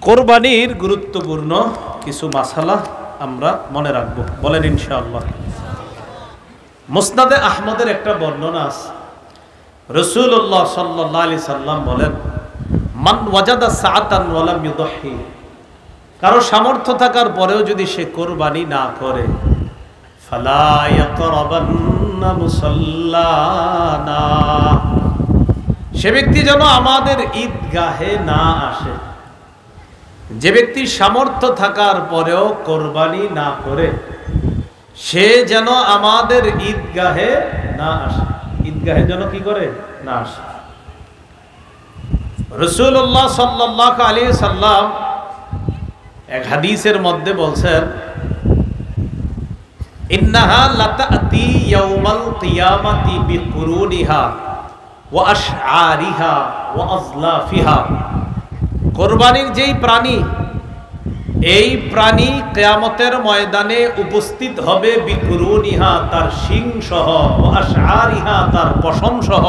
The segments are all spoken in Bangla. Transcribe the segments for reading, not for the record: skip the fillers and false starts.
কোরবানির গুরুত্বপূর্ণ কিছু মাসালা আমরা মনে রাখবো, বলেন ইনশাআল্লাহ। মুসনাদে আহমদের একটা বর্ণনা আছে, রাসূলুল্লাহ সাল্লাল্লাহু আলাইহি সাল্লাম বলেন, মান ওয়াজাদা সাআতান ওয়া লাম ইউদহি, কারো সামর্থ্য থাকার পরেও যদি সে কোরবানি না করে, ফালা ইয়াকরাবান্না মুসাল্লানা, সে ব্যক্তি যেন আমাদের ঈদগাহে না আসে। যে ব্যক্তি সামর্থ্য থাকার পরেও কোরবানি না করে, সে যেন আমাদের ঈদগাহে না আসে। ঈদগাহে যেন কি করে না আসে। রাসূলুল্লাহ সাল্লাল্লাহু আলাইহি সাল্লাম এক হাদিসের মধ্যে বলছেন, ইন্নাহা লাতাতি ইয়াউমাল কিয়ামাতি বিকুরুনিহা ওয়া আশআরিহা ওয়া আযলাফিহা, কোরবানির যেই প্রাণী, এই প্রাণী কিয়ামতের ময়দানে উপস্থিত হবে, বিকুরুনিহা তার শিং সহ, ওয়া আশআরিহা তার পশম সহ,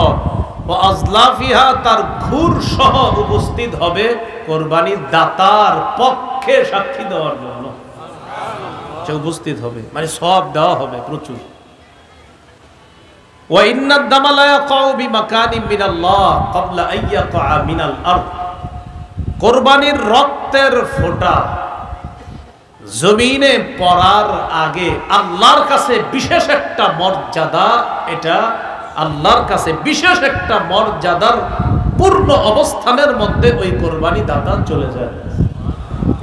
ওয়া আযলাফিহা তার খুর সহ উপস্থিত হবে কোরবানির দাতার পক্ষে সাক্ষী দেওয়ার জন্য। সে উপস্থিত হবে, মানে সব দেওয়া হবে প্রচুর। ওয়া ইন্নাদ দামা লা ইয়াকাউ বিমাকানিন মিনাল্লাহ ক্বাবলা আন ইয়াকা মিনাল আরদ, কোরবানির রক্তের ফোঁটা জমিনে পড়ার আগে আল্লাহর কাছে বিশেষ একটা মর্যাদা, এটা আল্লাহর কাছে বিশেষ একটা মর্যাদার পূর্ণ অবস্থানের মধ্যে ওই কোরবানি দাতা চলে যায়।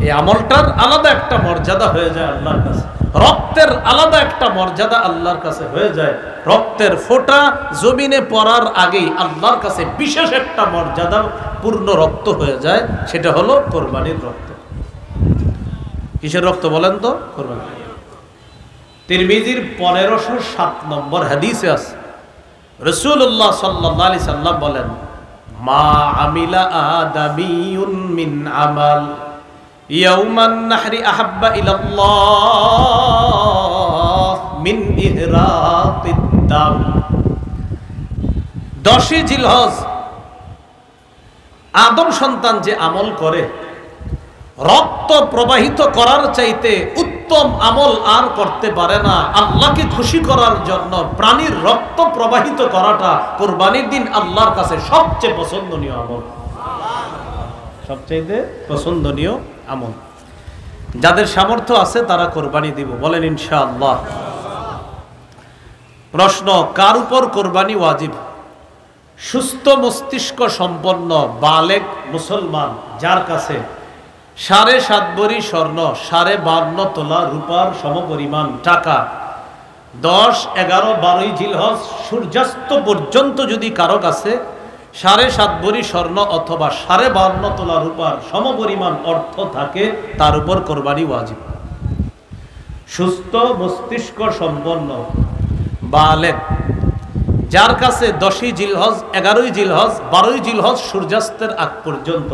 এই আমলটার আলাদা একটা মর্যাদা হয়ে যায় আল্লাহর কাছে, রক্তের আলাদা একটা মর্যাদা আল্লাহর কাছে হয়ে যায়। রক্তের ফোঁটা জমিনে পড়ার আগেই আল্লাহর কাছে বিশেষ একটা মর্যাদা পূর্ণ রক্ত হয়ে যায়, সেটা হলো কোরবানির রক্ত। কিসের রক্ত বলেন তো? কোরবানি। তিরমিজির 1507 নম্বর হাদিসে আছে, রাসূলুল্লাহ সাল্লাল্লাহু আলাইহি সাল্লাম বলেন, মা আমিলা আদামিয়ুন মিন আমাল ইয়াউমান নাহরি আহাব্বা ইলাল্লাহ মিন ইহরাকিদ দাম। 10 জিলহজ আদম সন্তান যে আমল করে, রক্ত প্রবাহিত করার চাইতে উত্তম আমল আর করতে পারে না। আল্লাহকে খুশি করার জন্য প্রাণীর রক্ত প্রবাহিত করাটা কোরবানির দিন আল্লাহর কাছে সবচেয়ে পছন্দনীয় আমল, সবচেয়ে পছন্দনীয় আমল। যাদের সামর্থ্য আছে তারা কোরবানি দিব, বলেন ইনশাআল্লাহ। প্রশ্ন, কার উপর কোরবানি ওয়াজিব? সুস্থ মস্তিষ্ক সম্পন্ন বালেগ মুসলমান যার কাছে 7.5 ভরি স্বর্ণ, 52 তোলা রূপার সমপরিমাণ টাকা, 10, 11, 12 জিলহজ সূর্যাস্ত পর্যন্ত যদি কারো কাছে 7.5 ভরি স্বর্ণ অথবা 52 তোলা রূপার সমপরিমাণ অর্থ থাকে, তার উপর কোরবানি ওয়াজিব। সুস্থ মস্তিষ্ক সম্পন্ন বালেগ যার কাছে 10 জিলহজ, 11 জিলহজ, 12 জিলহজ সূর্যাস্তের আগ পর্যন্ত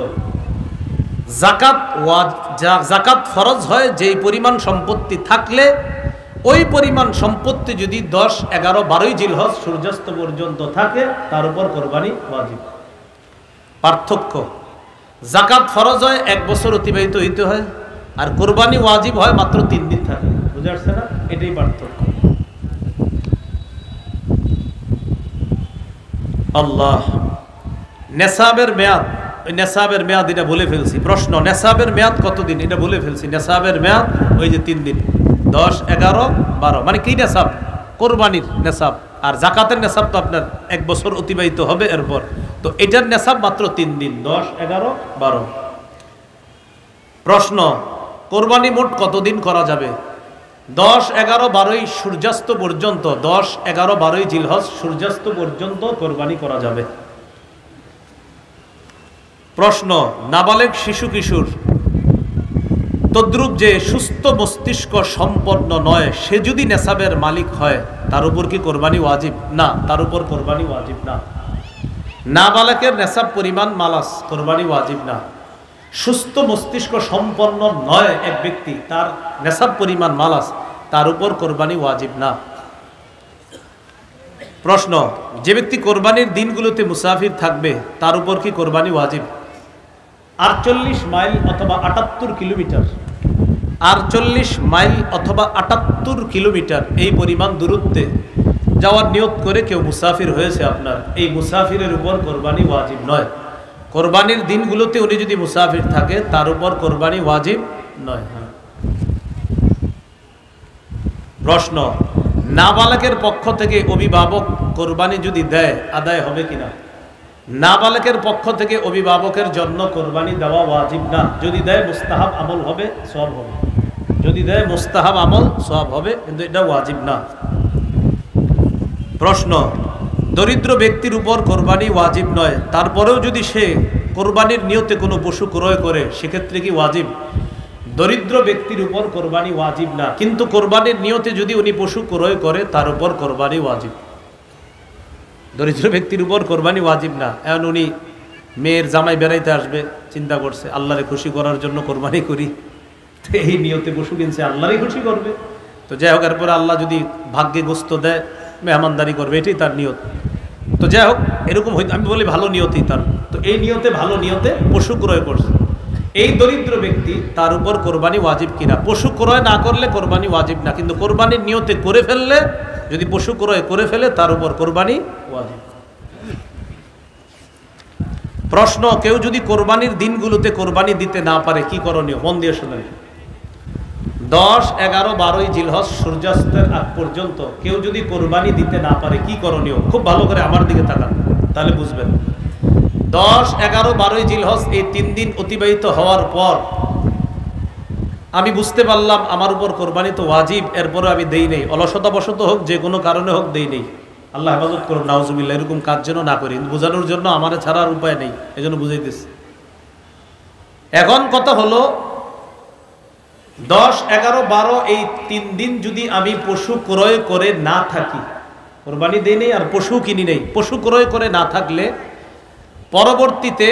জাকাত ফরজ হয়, যেই পরিমাণ সম্পত্তি থাকলে ওই পরিমাণ সম্পত্তি যদি 10, 11, 12 জিলহজ সূর্যাস্ত পর্যন্ত থাকে, তার উপর কোরবানি ওয়াজিব। পার্থক্য, জাকাত ফরজ হয় 1 বছর অতিবাহিত হইতে হয়, আর কোরবানি ওয়াজিব হয় মাত্র 3 দিন থাকে। বুঝে আসছে না? এটাই পার্থক্য। আল্লাহ, নেসাবের মেয়াদ, ওই নেসাবের মেয়াদ এটা বলে ফেলছি। প্রশ্ন, নেসাবের মেয়াদ কতদিন? এটা বলে ফেলছি। নেসাবের মেয়াদ ওই যে 3 দিন, 10, 11, 12, মানে কি নেসাব? কোরবানির নেসাব। আর জাকাতের নেসাব তো আপনার 1 বছর অতিবাহিত হবে এরপর, তো এটার নেসাব মাত্র 3 দিন, 10, 11, 12। প্রশ্ন, কোরবানি মোট কতদিন করা যাবে? 10, 11, 12 সূর্যাস্ত পর্যন্ত, 10, 11, 12 জিলহজ সূর্যাস্ত পর্যন্ত কোরবানি করা যাবে। প্রশ্ন, নাবালেগ শিশু কিশোর তদ্রূপ যে সুস্থ মস্তিষ্ক সম্পন্ন নয়, সে যদি নেসাবের মালিক হয়, তার উপর কি কোরবানি ওয়াজিব? না, তার উপর কোরবানি ওয়াজিব না। নাবালেগের নেসাব পরিমাণ মালাস, কোরবানি ওয়াজিব না। সুস্থ মস্তিষ্ক সম্পন্ন নয় এক ব্যক্তি, তার নেসাব পরিমাণ মালাস, তার উপর কোরবানি ওয়াজিব না। প্রশ্ন, যে ব্যক্তি কোরবানির দিনগুলোতে মুসাফির থাকবে, তার উপর কি কোরবানি ওয়াজিব? 48 মাইল অথবা 78 কিলোমিটার, 48 মাইল অথবা 78 কিলোমিটার এই পরিমাণ দূরত্বে যাওয়ার নিয়ত করে কেউ মুসাফির হয়েছে আপনার, এই মুসাফিরের উপর কোরবানি ওয়াজিব নয়। কোরবানির দিনগুলোতে উনি যদি মুসাফির থাকে তার উপর কোরবানি ওয়াজিব নয়। প্রশ্ন, নাবালকের পক্ষ থেকে অভিভাবক কোরবানি যদি দেয় আদায় হবে কিনা? নাবালকের পক্ষ থেকে অভিভাবকের জন্য কোরবানি দেওয়া ওয়াজিব না। যদি দেয় মুস্তাহাব আমল হবে, সওয়াব হবে। যদি দেয় মুস্তাহাব আমল, সওয়াব হবে, কিন্তু এটা ওয়াজিব না। প্রশ্ন, দরিদ্র ব্যক্তির উপর কোরবানি ওয়াজিব নয়, তারপরেও যদি সে কোরবানির নিয়তে কোনো পশু ক্রয় করে সেক্ষেত্রে কি ওয়াজিব? দরিদ্র ব্যক্তির উপর কোরবানি ওয়াজিব না, কিন্তু কোরবানির নিয়তে যদি উনি পশু ক্রয় করে তার উপর কোরবানি ওয়াজিব। দরিদ্র ব্যক্তির উপর কোরবানি ওয়াজিব না। এখন উনি মেয়ের জামাই বেড়াইতে আসবে, চিন্তা করছে আল্লাহরে খুশি করার জন্য কোরবানি করি, তো এই নিয়তে পশু কিনছে, আল্লাহরই খুশি করবে। তো যাই হোক, এরপরে আল্লাহ যদি ভাগ্যে গোস্ত দেয় মেহমানদারি করবে, এটাই তার নিয়ত। তো যাই হোক, এরকম হইতে আমি বলি ভালো নিয়তই তার। তো এই নিয়তে, ভালো নিয়তে পশু ক্রয় করছে এই দরিদ্র ব্যক্তি, তার উপর কোরবানি ওয়াজিব কিনা? পশু ক্রয় না করলে কোরবানি ওয়াজিব না, কিন্তু কোরবানির নিয়তে করে ফেললে, যদি পশু ক্রয় করে ফেলে তার উপর কোরবানি ওয়াজিব। প্রশ্ন, কেউ যদি কোরবানির দিনগুলোতে কোরবানি দিতে না পারে কি করণীয়? মন দিয়ে শুনেন। 10, 11, 12 জিলহজ সূর্যাস্তের আগ পর্যন্ত কেউ যদি কোরবানি দিতে না পারে কি করণীয়? খুব ভালো করে আমার দিকে তাকান, তাহলে বুঝবেন। 10, 11, 12 জিলহজ এই 3 দিন অতিবাহিত হওয়ার পর আমি বুঝতে পারলাম আমার উপর কোরবানি তো ওয়াজিব, এরপরে আমি দেই নেই, অলসতাবশত হোক, যে কোনো কারণে হোক দেই নেই। আল্লাহ হেফাজত করুন, নাউজুবিল্লাহ, এরকম কাজ যেন না করি। বোঝানোর জন্য আমার ছাড়ার উপায় নেই, এই জন্য বুঝাইতেছি। এখন কথা হলো 10, 11, 12 এই 3 দিন যদি আমি পশু ক্রয় করে না থাকি, কোরবানি দেই নেই আর পশু কিনি নেই, পশু ক্রয় করে না থাকলে পরবর্তীতে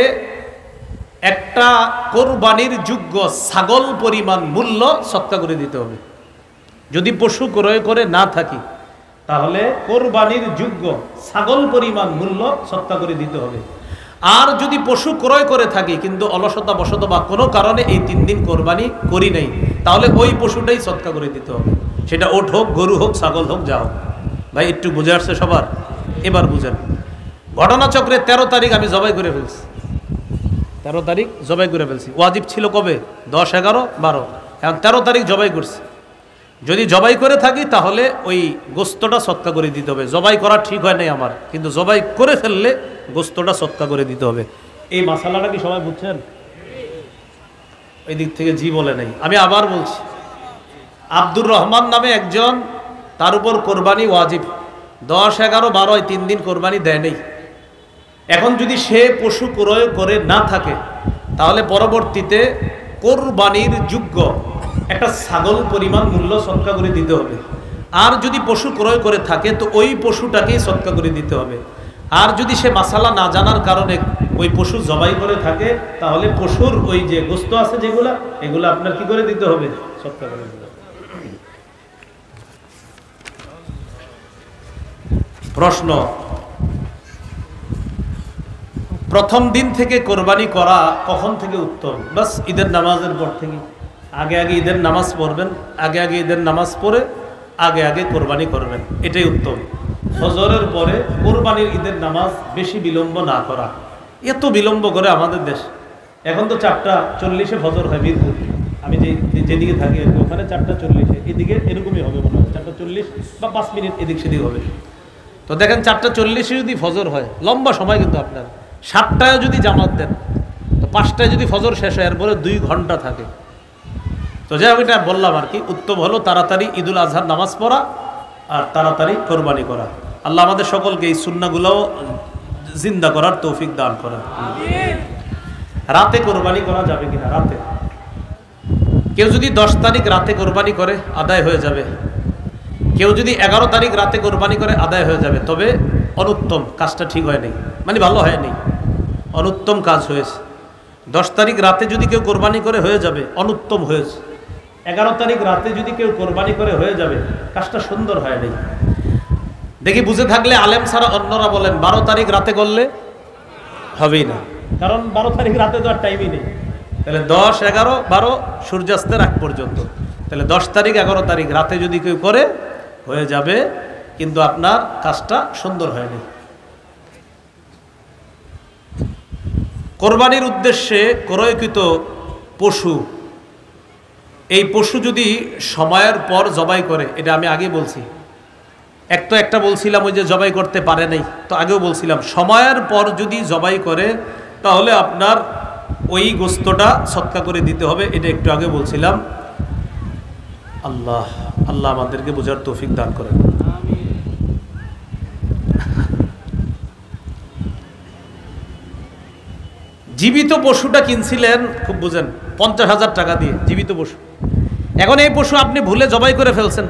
একটা কোরবানির যোগ্য ছাগল পরিমাণ মূল্য সৎকা করে দিতে হবে। যদি পশু ক্রয় করে না থাকি তাহলে কোরবানির যোগ্য ছাগল পরিমাণ মূল্য সৎকা করে দিতে হবে। আর যদি পশু ক্রয় করে থাকি কিন্তু অলসতা বশত বা কোনো কারণে এই 3 দিন কোরবানি করি নাই, তাহলে ওই পশুটাই সৎকা করে দিতে হবে। সেটা ওট হোক, গরু হোক, ছাগল হোক, যা হোক। ভাই একটু বুঝে আসছে সবার? এবার বুঝেন। ঘটনাচক্রে 13 তারিখ আমি জবাই করে ফেলছি, 13 তারিখ জবাই করে ফেলছি। ওয়াজিব ছিল কবে? 10, 11, 12, এখন 13 তারিখ জবাই করছি। যদি জবাই করে থাকি তাহলে ওই গোস্তটা সৎকা করে দিতে হবে। জবাই করা ঠিক হয় নাই আমার, কিন্তু জবাই করে ফেললে গোস্তটা সৎকা করে দিতে হবে। এই মাসালাটা কি সবাই বুঝছেন? এই দিক থেকে জি বলে নাই। আমি আবার বলছি, আব্দুর রহমান নামে একজন, তার উপর কোরবানি ওয়াজিব। 10, 11, 12 এই 3 দিন কোরবানি দেয় নেই। এখন যদি সে পশু ক্রয় করে না থাকে তাহলে পরবর্তীতে কোরবানির যোগ্য একটা ছাগল পরিমাণ মূল্য সৎকা করে দিতে হবে। আর যদি পশু ক্রয় করে থাকে তো ওই পশুটাকেই সৎকা করে দিতে হবে। আর যদি সে মাসালা না জানার কারণে ওই পশু জবাই করে থাকে তাহলে পশুর ওই যে গোস্ত আছে যেগুলা, এগুলো আপনার কি করে দিতে হবে? সৎকা করে দিতে হবে। প্রশ্ন, প্রথম দিন থেকে কোরবানি করা কখন থেকে উত্তম? বাস ঈদের নামাজের পর থেকে। আগে আগে ঈদের নামাজ পড়বেন, আগে আগে ঈদের নামাজ পড়ে আগে আগে কোরবানি করবেন, এটাই উত্তম। ফজরের পরে কোরবানির ঈদের নামাজ বেশি বিলম্ব না করা। এত বিলম্ব করে আমাদের দেশ। এখন তো 4:40 ফজর হয় মিরপুর, আমি যেদিকে থাকি ওখানে 4:40, এদিকে এরকমই হবে মনে হয়, 4:40 বা 5 মিনিট এদিক সেদিক হবে। তো দেখেন 4:40 যদি ফজর হয়, লম্বা সময় কিন্তু আপনার। 7টায় যদি জামাত দেন তো 5টায় যদি ফজর শেষ হয়, এরপরে 2 ঘন্টা থাকে। তো যাই হোক, এটা বললাম আর কি। উত্তম হলো তাড়াতাড়ি ঈদুল আজহার নামাজ পড়া আর তাড়াতাড়ি কোরবানি করা। আল্লাহ আমাদের সকলকে এই সুন্নাহগুলোও জিন্দা করার তৌফিক দান করেন। রাতে কোরবানি করা যাবে কিনা? রাতে কেউ যদি 10 তারিখ রাতে কোরবানি করে আদায় হয়ে যাবে। কেউ যদি 11 তারিখ রাতে কোরবানি করে আদায় হয়ে যাবে। তবে অনুত্তম, কাজটা ঠিক হয়নি, মানে ভালো হয়নি, অনুত্তম কাজ হয়েছে। 10 তারিখ রাতে যদি কেউ কোরবানি করে হয়ে যাবে, অনুত্তম হয়েছে। 11 তারিখ রাতে যদি কেউ কোরবানি করে হয়ে যাবে, কাজটা সুন্দর হয়নি। দেখি বুঝে থাকলে আলেম ছাড়া অন্যরা বলেন 12 তারিখ রাতে করলে হবেই না। কারণ 12 তারিখ রাতে তো আর টাইমই নেই। তাহলে 10, 11, 12 সূর্যাস্তের আগ পর্যন্ত, তাহলে 10 তারিখ 11 তারিখ রাতে যদি কেউ করে হয়ে যাবে, কিন্তু আপনার কাজটা সুন্দর হয়নি। কোরবানির উদ্দেশ্যে ক্রয়কৃত পশু, এই পশু যদি সময়ের পর জবাই করে, এটা আমি আগে বলছি, একটা বলছিলাম ওই যে জবাই করতে পারে নাই, তো আগেও বলছিলাম সময়ের পর যদি জবাই করে তাহলে আপনার ওই গোস্তটা সদকা করে দিতে হবে, এটা একটু আগে বলছিলাম। আল্লাহ আল্লাহ আমাদেরকে বোঝার তৌফিক দান করেন। জীবিত পশুটা কিনছিলেন, খুব বুঝেন, 50,000 টাকা দিয়ে জীবিত পশু। এখন এই পশু আপনি ভুলে জবাই করে ফেলছেন।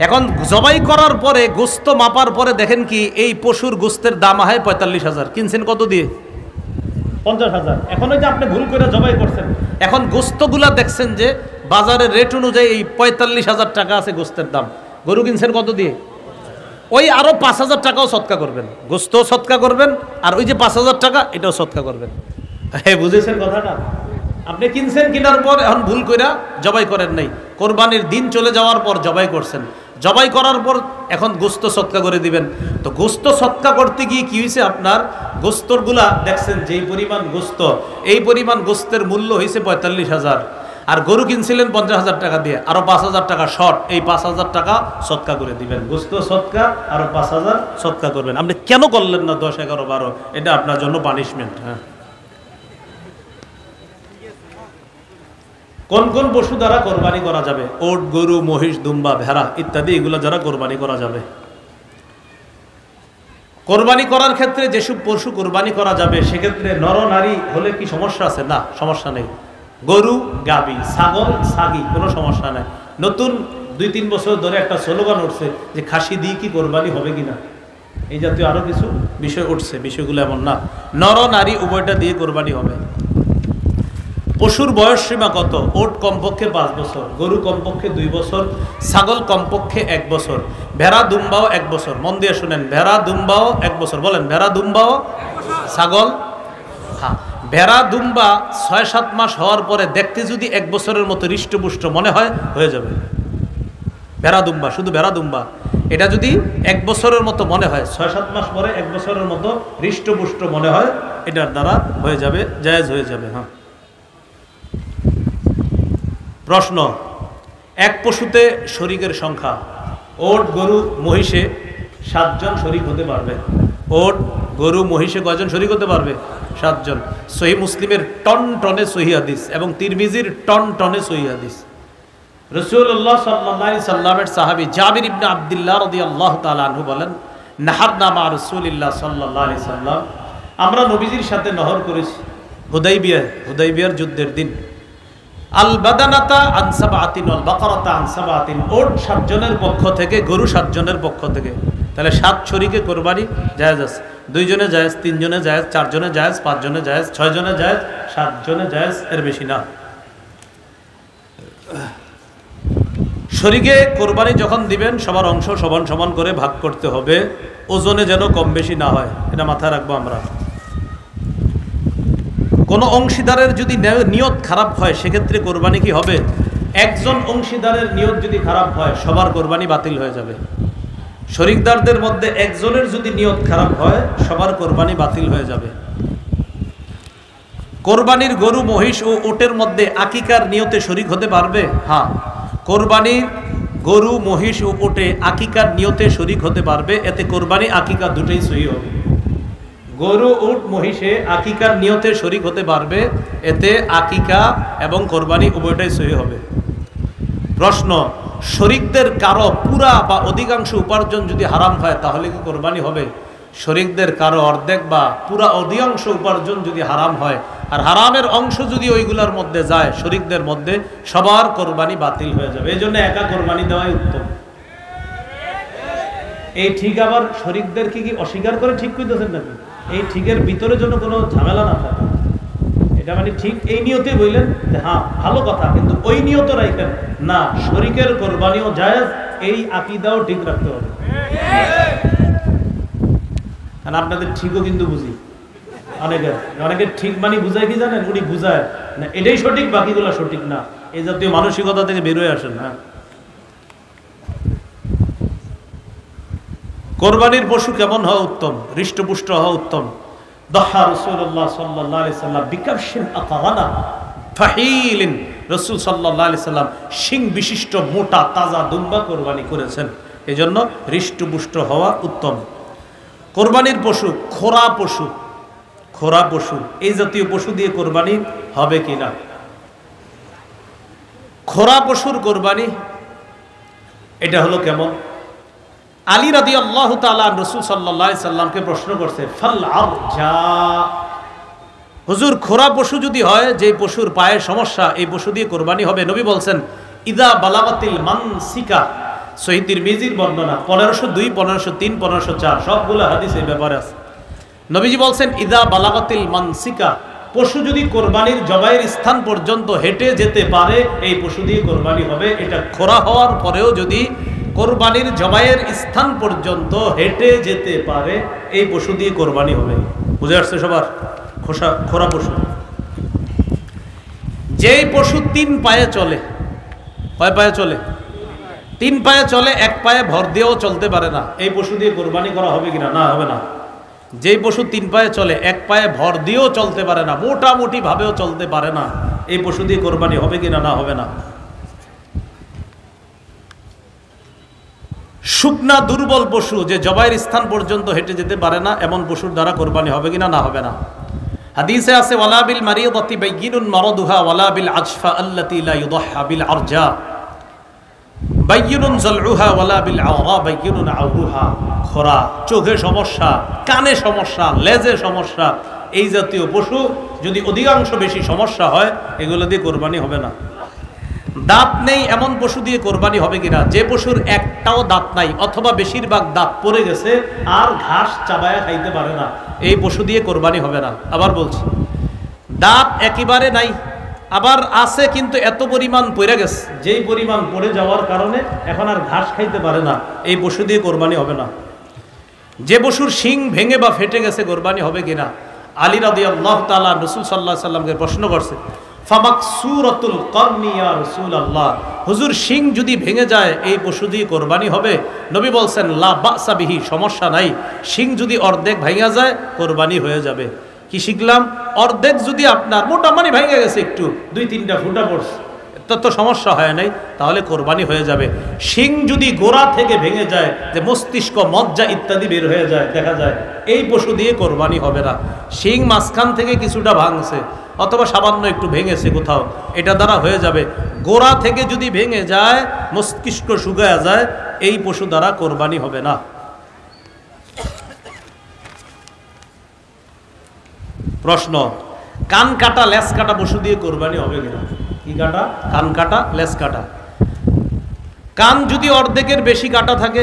এখন জবাই করার পরে গোস্ত মাপার পরে দেখেন কি এই পশুর গোস্তের দাম হয় 45,000, কিনছেন কত দিয়ে? 50,000। এখন ওই যে আপনি ভুল করে জবাই করছেন, এখন গোস্তগুলা দেখছেন যে বাজারের রেট অনুযায়ী এই 45,000 টাকা আছে গোস্তের দাম, গরু কিনছেন কত দিয়ে? ওই আরো 5,000 টাকাও সৎকা করবেন, গোস্ত সৎকা করবেন, আর ওই যে 5,000 টাকা এটাও সৎকা করবেন। হ্যাঁ, বুঝেছেন কথাটা? আপনি কিনছেন, কেনার পর এখন ভুল কইরা জবাই করেন নাই, কোরবানির দিন চলে যাওয়ার পর জবাই করছেন, জবাই করার পর এখন গোস্ত সৎকা করে দিবেন। তো গোস্ত সৎকা করতে গিয়ে কি হয়েছে, আপনার গোস্তরগুলা দেখছেন যেই পরিমাণ গোস্ত, এই পরিমাণ গোস্তের মূল্য হয়েছে 45,000, আর গরু কিনছিলেন 50,000 টাকা দিয়ে, আরো 5,000 টাকা শর্ট, এই 5,000 টাকা সৎকা করে দিবেন, গোস্ত সৎকা আরো 5,000 সৎকা করবেন। আপনি কেন করলেন না 10, 11, 12? এটা আপনার জন্য পানিশমেন্ট। হ্যাঁ, কোন কোন পশু দ্বারা কোরবানি করা যাবে? ওট, গরু, মহিষ, দুম্বা, ভেড়া ইত্যাদি, এগুলো দ্বারা কোরবানি করা যাবে। কোরবানি করার ক্ষেত্রে যেসব পশু কোরবানি করা যাবে সেক্ষেত্রে নর নারী হলে কি সমস্যা আছে? না, সমস্যা নেই। গরু, গাবি, ছাগল, ছাগি, কোনো সমস্যা নেই। নতুন 2-3 বছর ধরে একটা স্লোগান উঠছে যে খাসি দিয়ে কি কোরবানি হবে কিনা, এই জাতীয় আরো কিছু বিষয় উঠছে। বিষয়গুলো এমন না, নর নারী উভয়টা দিয়ে কোরবানি হবে। পশুর বয়স সীমা কত? ওট কমপক্ষে 5 বছর, গরু কমপক্ষে 2 বছর, ছাগল কমপক্ষে 1 বছর, ভেড়া দুম্বাও 1 বছর। মন দিয়ে শুনেন, ভেড়া দুম্বাও 1 বছর। বলেন, ভেড়া দুম্বাও, ছাগল। হ্যাঁ, ভেড়া দুম্বা 6-7 মাস হওয়ার পরে দেখতে যদি 1 বছরের মতো হৃষ্টপুষ্ট মনে হয়, হয়ে যাবে। ভেড়া দুম্বা, শুধু ভেড়া দুম্বা, এটা যদি 1 বছরের মতো মনে হয়, 6-7 মাস পরে 1 বছরের মতো হৃষ্টপুষ্ট মনে হয়, এটার দ্বারা হয়ে যাবে, জায়েজ হয়ে যাবে। হ্যাঁ, প্রশ্ন, এক পশুতে শরীকের সংখ্যা? ওট, গরু, মহিষে 7 জন শরীক হতে পারবে। ওট, গরু, মহিষে কয়জন শরীক হতে পারবে? 7 জন। সহিহ মুসলিমের টন টনে সহিহ হাদিস এবং তিরমিজির টন টনে সহিহ হাদিস। রাসূলুল্লাহ সাল্লাল্লাহু আলাইহি সাল্লামের সাহাবী জাবির ইবনে আব্দুল্লাহ রাদিয়াল্লাহু তাআলা আনহু বলেন, নাহারনা মা রাসূলিল্লাহ সাল্লাল্লাহু আলাইহি সাল্লাম, আমরা নবীজির সাথে নহর করেছি হুদাইবিয়ার যুদ্ধের দিন। আল বাদানাতা আন সাবআতিন ওয়াল বাকারাতা আন সাবআতিন, ওট 7 জনের পক্ষ থেকে, গরু 7 জনের পক্ষ থেকে। তাহলে 7 শরীকে কোরবানি জায়েজ আছে। 2 জনে জায়েজ, 3 জনে জায়েজ, 4 জনে জায়েজ, 5 জনে জায়েজ, 6 জনে জায়েজ, 7 জনে জায়েজ, এর বেশি না। শরীকে কোরবানি যখন দিবেন সবার অংশ সমান সমান করে ভাগ করতে হবে, ওজনে যেন কম বেশি না হয়, এটা মাথায় রাখবো আমরা। কোন অংশীদারের যদি নিয়ত খারাপ হয় সেক্ষেত্রে কোরবানি কি হবে? একজন অংশীদারের নিয়ত যদি খারাপ হয় সবার কোরবানি বাতিল হয়ে যাবে। শরীকদারদের মধ্যে একজনের যদি নিয়ত খারাপ হয় সবার কোরবানি বাতিল হয়ে যাবে। কোরবানির গরু, মহিষ ও ওটের মধ্যে আকিকার নিয়তে শরীক হতে পারবে? হ্যাঁ, কোরবানির গরু, মহিষ ও ওটে আকিকার নিয়তে শরীক হতে পারবে, এতে কোরবানি আকিকা দুটোই সহি হবে। গরু, উট, মহিষে আকিকার নিয়তে শরীক হতে পারবে, এতে আকিকা এবং কোরবানি উভয়টাই সহি হবে। প্রশ্ন, শরীকদের কারো পুরা বা অধিকাংশ উপার্জন যদি হারাম হয় তাহলে কি কোরবানি হবে? শরীকদের কারো অর্ধেক বা পুরা অধিকাংশ উপার্জন যদি হারাম হয়, আর হারামের অংশ যদি ওইগুলোর মধ্যে যায় শরীকদের মধ্যে, সবার কোরবানি বাতিল হয়ে যাবে। এই জন্য একা কোরবানি দেওয়াই উত্তম। এই ঠিক আবার শরীকদের কি অস্বীকার করে ঠিক কইতেছেন নাকি? এই ঠিকের ভিতরে যেন কোনো ঝামেলা না থাকে, এটা মানে ঠিক এই নিয়তে বললেন যে হ্যাঁ ভালো কথা, কিন্তু ওই নিয়ত রাখেন না শরীকের কোরবানিও জায়েজ, এই আকীদাও ঠিক রাখতে হবে। কারণ আপনাদের ঠিকও কিন্তু বুঝি, অনেকে ঠিক মানি বুঝায় কি জানেন, উনি বুঝায় না এটাই সঠিক, বাকিগুলো সঠিক না, এই জাতীয় মানসিকতা থেকে বেরোয় আসেন না। কোরবানির পশু কেমন হওয়া উত্তম? হৃষ্টপুষ্ট হওয়া উত্তম। দহা রাসূলুল্লাহ সাল্লাল্লাহু আলাইহি সাল্লাম বিকারশিন আতাওয়ানা ফাহিলিন, রাসূল সাল্লাল্লাহু আলাইহি সাল্লাম শিং বিশিষ্ট মোটা তাজা দুম্বা কোরবানি করেছেন, এজন্য হৃষ্টপুষ্ট হওয়া উত্তম। কোরবানির পশু খোরা পশু, এই জাতীয় পশু দিয়ে কোরবানি হবে কিনা? খোরা পশুর কোরবানি এটা হলো কেমন? আলী রাদিয়াল্লাহু তাআলা রাসূল সাল্লাল্লাহু আলাইহি সাল্লামকে প্রশ্ন করছে, ফাল আরজা, হুজুর খোরা পশু যদি হয়, যে পশুর পায়ে সমস্যা, এই পশু দিয়ে কোরবানি হবে? নবী বলছেন, ইদা বালাগাতিল মানসিকা, সহিহ তিরমিজির বর্ণনা 1502, 1503, 1504 সবগুলো হাদিস এই ব্যাপারে আছে। নবীজি বলছেন, ইদা বালাগাতিল মানসিকা, পশু যদি কোরবানির জবাইয়ের স্থান পর্যন্ত হেঁটে যেতে পারে, এই পশু দিয়ে কোরবানি হবে। এটা খোরা হওয়ার পরেও যদি কোরবানির জবাইয়ের স্থান পর্যন্ত হেঁটে যেতে পারে, এই পশু দিয়ে কোরবানি হবে। বুঝে আসছে সবার? খোরা পশু, যেই পশু 3 পায়ে চলে, কয় পায়ে চলে? 3 পায়ে চলে, 1 পায়ে ভর দিয়েও চলতে পারে না, এই পশু দিয়ে কোরবানি করা হবে কিনা? না, হবে না। যেই পশু 3 পায়ে চলে, 1 পায়ে ভর দিয়েও চলতে পারে না, মোটামুটি ভাবেও চলতে পারে না, এই পশু দিয়ে কোরবানি হবে কিনা? না, হবে না। শুকনা দুর্বল পশু, যে জবাইয়ের স্থান পর্যন্ত হেঁটে যেতে পারে না, এমন পশুর দ্বারা কোরবানি হবে কিনা? না, হবে না। হাদিসে আছে, ওয়ালা বিল মারিয়াতি বাইয়িনুন মারাদুহা ওয়ালা বিল আজফা আল্লাতী লা ইউদাহহা বিল আরজা বাইয়িনুন যালউহা ওয়ালা বিল আওরা বাইয়িনুন আওরুহা। খোরা, চোখে সমস্যা, কানে সমস্যা, লেজে সমস্যা, এই জাতীয় পশু যদি অধিকাংশ বেশি সমস্যা হয়, এগুলো দিয়ে কোরবানি হবে না। দাঁত নেই এমন পশু দিয়ে কোরবানি হবে কিনা? যে পশুর একটাও দাঁত নাই অথবা বেশিরভাগ দাঁত পড়ে গেছে আর ঘাস চাবায়া খাইতে পারে না, এই পশু দিয়ে কোরবানি হবে না। আবার বলছি, দাঁত একেবারে নাই, আবার আছে কিন্তু এত পরিমাণ পড়ে গেছে, যেই পরিমাণ পড়ে যাওয়ার কারণে এখন আর ঘাস খাইতে পারে না, এই পশু দিয়ে কোরবানি হবে না। যে পশুর শিং ভেঙে বা ফেটে গেছে, কোরবানি হবে কিনা? আলী রাদিয়াল্লাহু তাআলা রাসূল সাল্লাল্লাহু আলাইহি সাল্লামকে প্রশ্ন করছে, ফামাকসুরাতুল করনি ইয়া রাসূলুল্লাহ, হুজুর শিং যদি ভেঙে যায়, এই পশু দিয়ে কোরবানি হবে? নবী বলছেন, লা বাসা বিহি, সমস্যা নাই, শিং যদি অর্ধেক ভেঙে যায়, কোরবানি হয়ে যাবে। কি শিখলাম? অর্ধেক যদি আপনার মোটামুটি ভেঙে গেছে, একটু 2-3টা ফুটা পড়ছে, তত সমস্যা হয় নাই, তাহলে কোরবানি হয়ে যাবে। শিং যদি গোড়া থেকে ভেঙে যায়, যে মস্তিষ্ক, মজ্জা ইত্যাদি বের হয়ে যায়, দেখা যায়, এই পশু দিয়ে কোরবানি হবে না। শিং মাঝখান থেকে কিছুটা ভাঙছে অথবা সামান্য একটু ভেঙেছে কোথাও, এটা দ্বারা হয়ে যাবে। গোড়া থেকে যদি ভেঙে যায়, মস্তিষ্ক শুকায়া যায়, এই পশু দ্বারা কোরবানি হবে না। প্রশ্ন, কান কাটা লেজ কাটা পশু দিয়ে কোরবানি হবে কিনা? কি কাটা? কান কাটা, লেজ কাটা। কান যদি অর্ধেকের বেশি কাটা থাকে,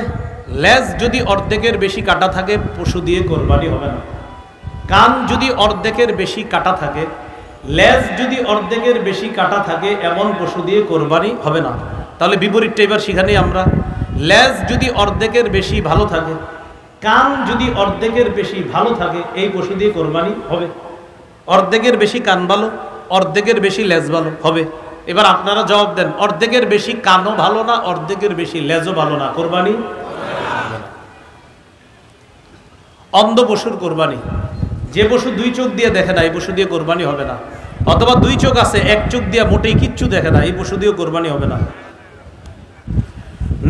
লেজ যদি অর্ধেকের বেশি কাটা থাকে, পশু দিয়ে কোরবানি হবে না। কান যদি অর্ধেকের বেশি কাটা থাকে, লেজ যদি অর্ধেকের বেশি কাটা থাকে, এমন পশু দিয়ে কোরবানি হবে না। তাহলে বিপরীতটা এবার শিখানি আমরা। লেজ যদি অর্ধেকের বেশি ভালো থাকে, কান যদি অর্ধেকের বেশি ভালো থাকে, এই পশু দিয়ে কোরবানি হবে। অর্ধেকের বেশি কান ভালো, অর্ধেকের বেশি লেজ ভালো হবে। এবার আপনারা জবাব দেন, অর্ধেকের বেশি কানও ভালো না, অর্ধেকের বেশি লেজও ভালো না, কোরবানি? অন্ধ পশুর কোরবানি, যে পশু 2 চোখ দিয়ে দেখে না, এই পশু দিয়ে কোরবানি হবে না। অথবা 2 চোখ আছে, 1 চোখ দিয়ে মোটেই কিচ্ছু দেখে না, এই পশু দিয়ে কোরবানি হবে না।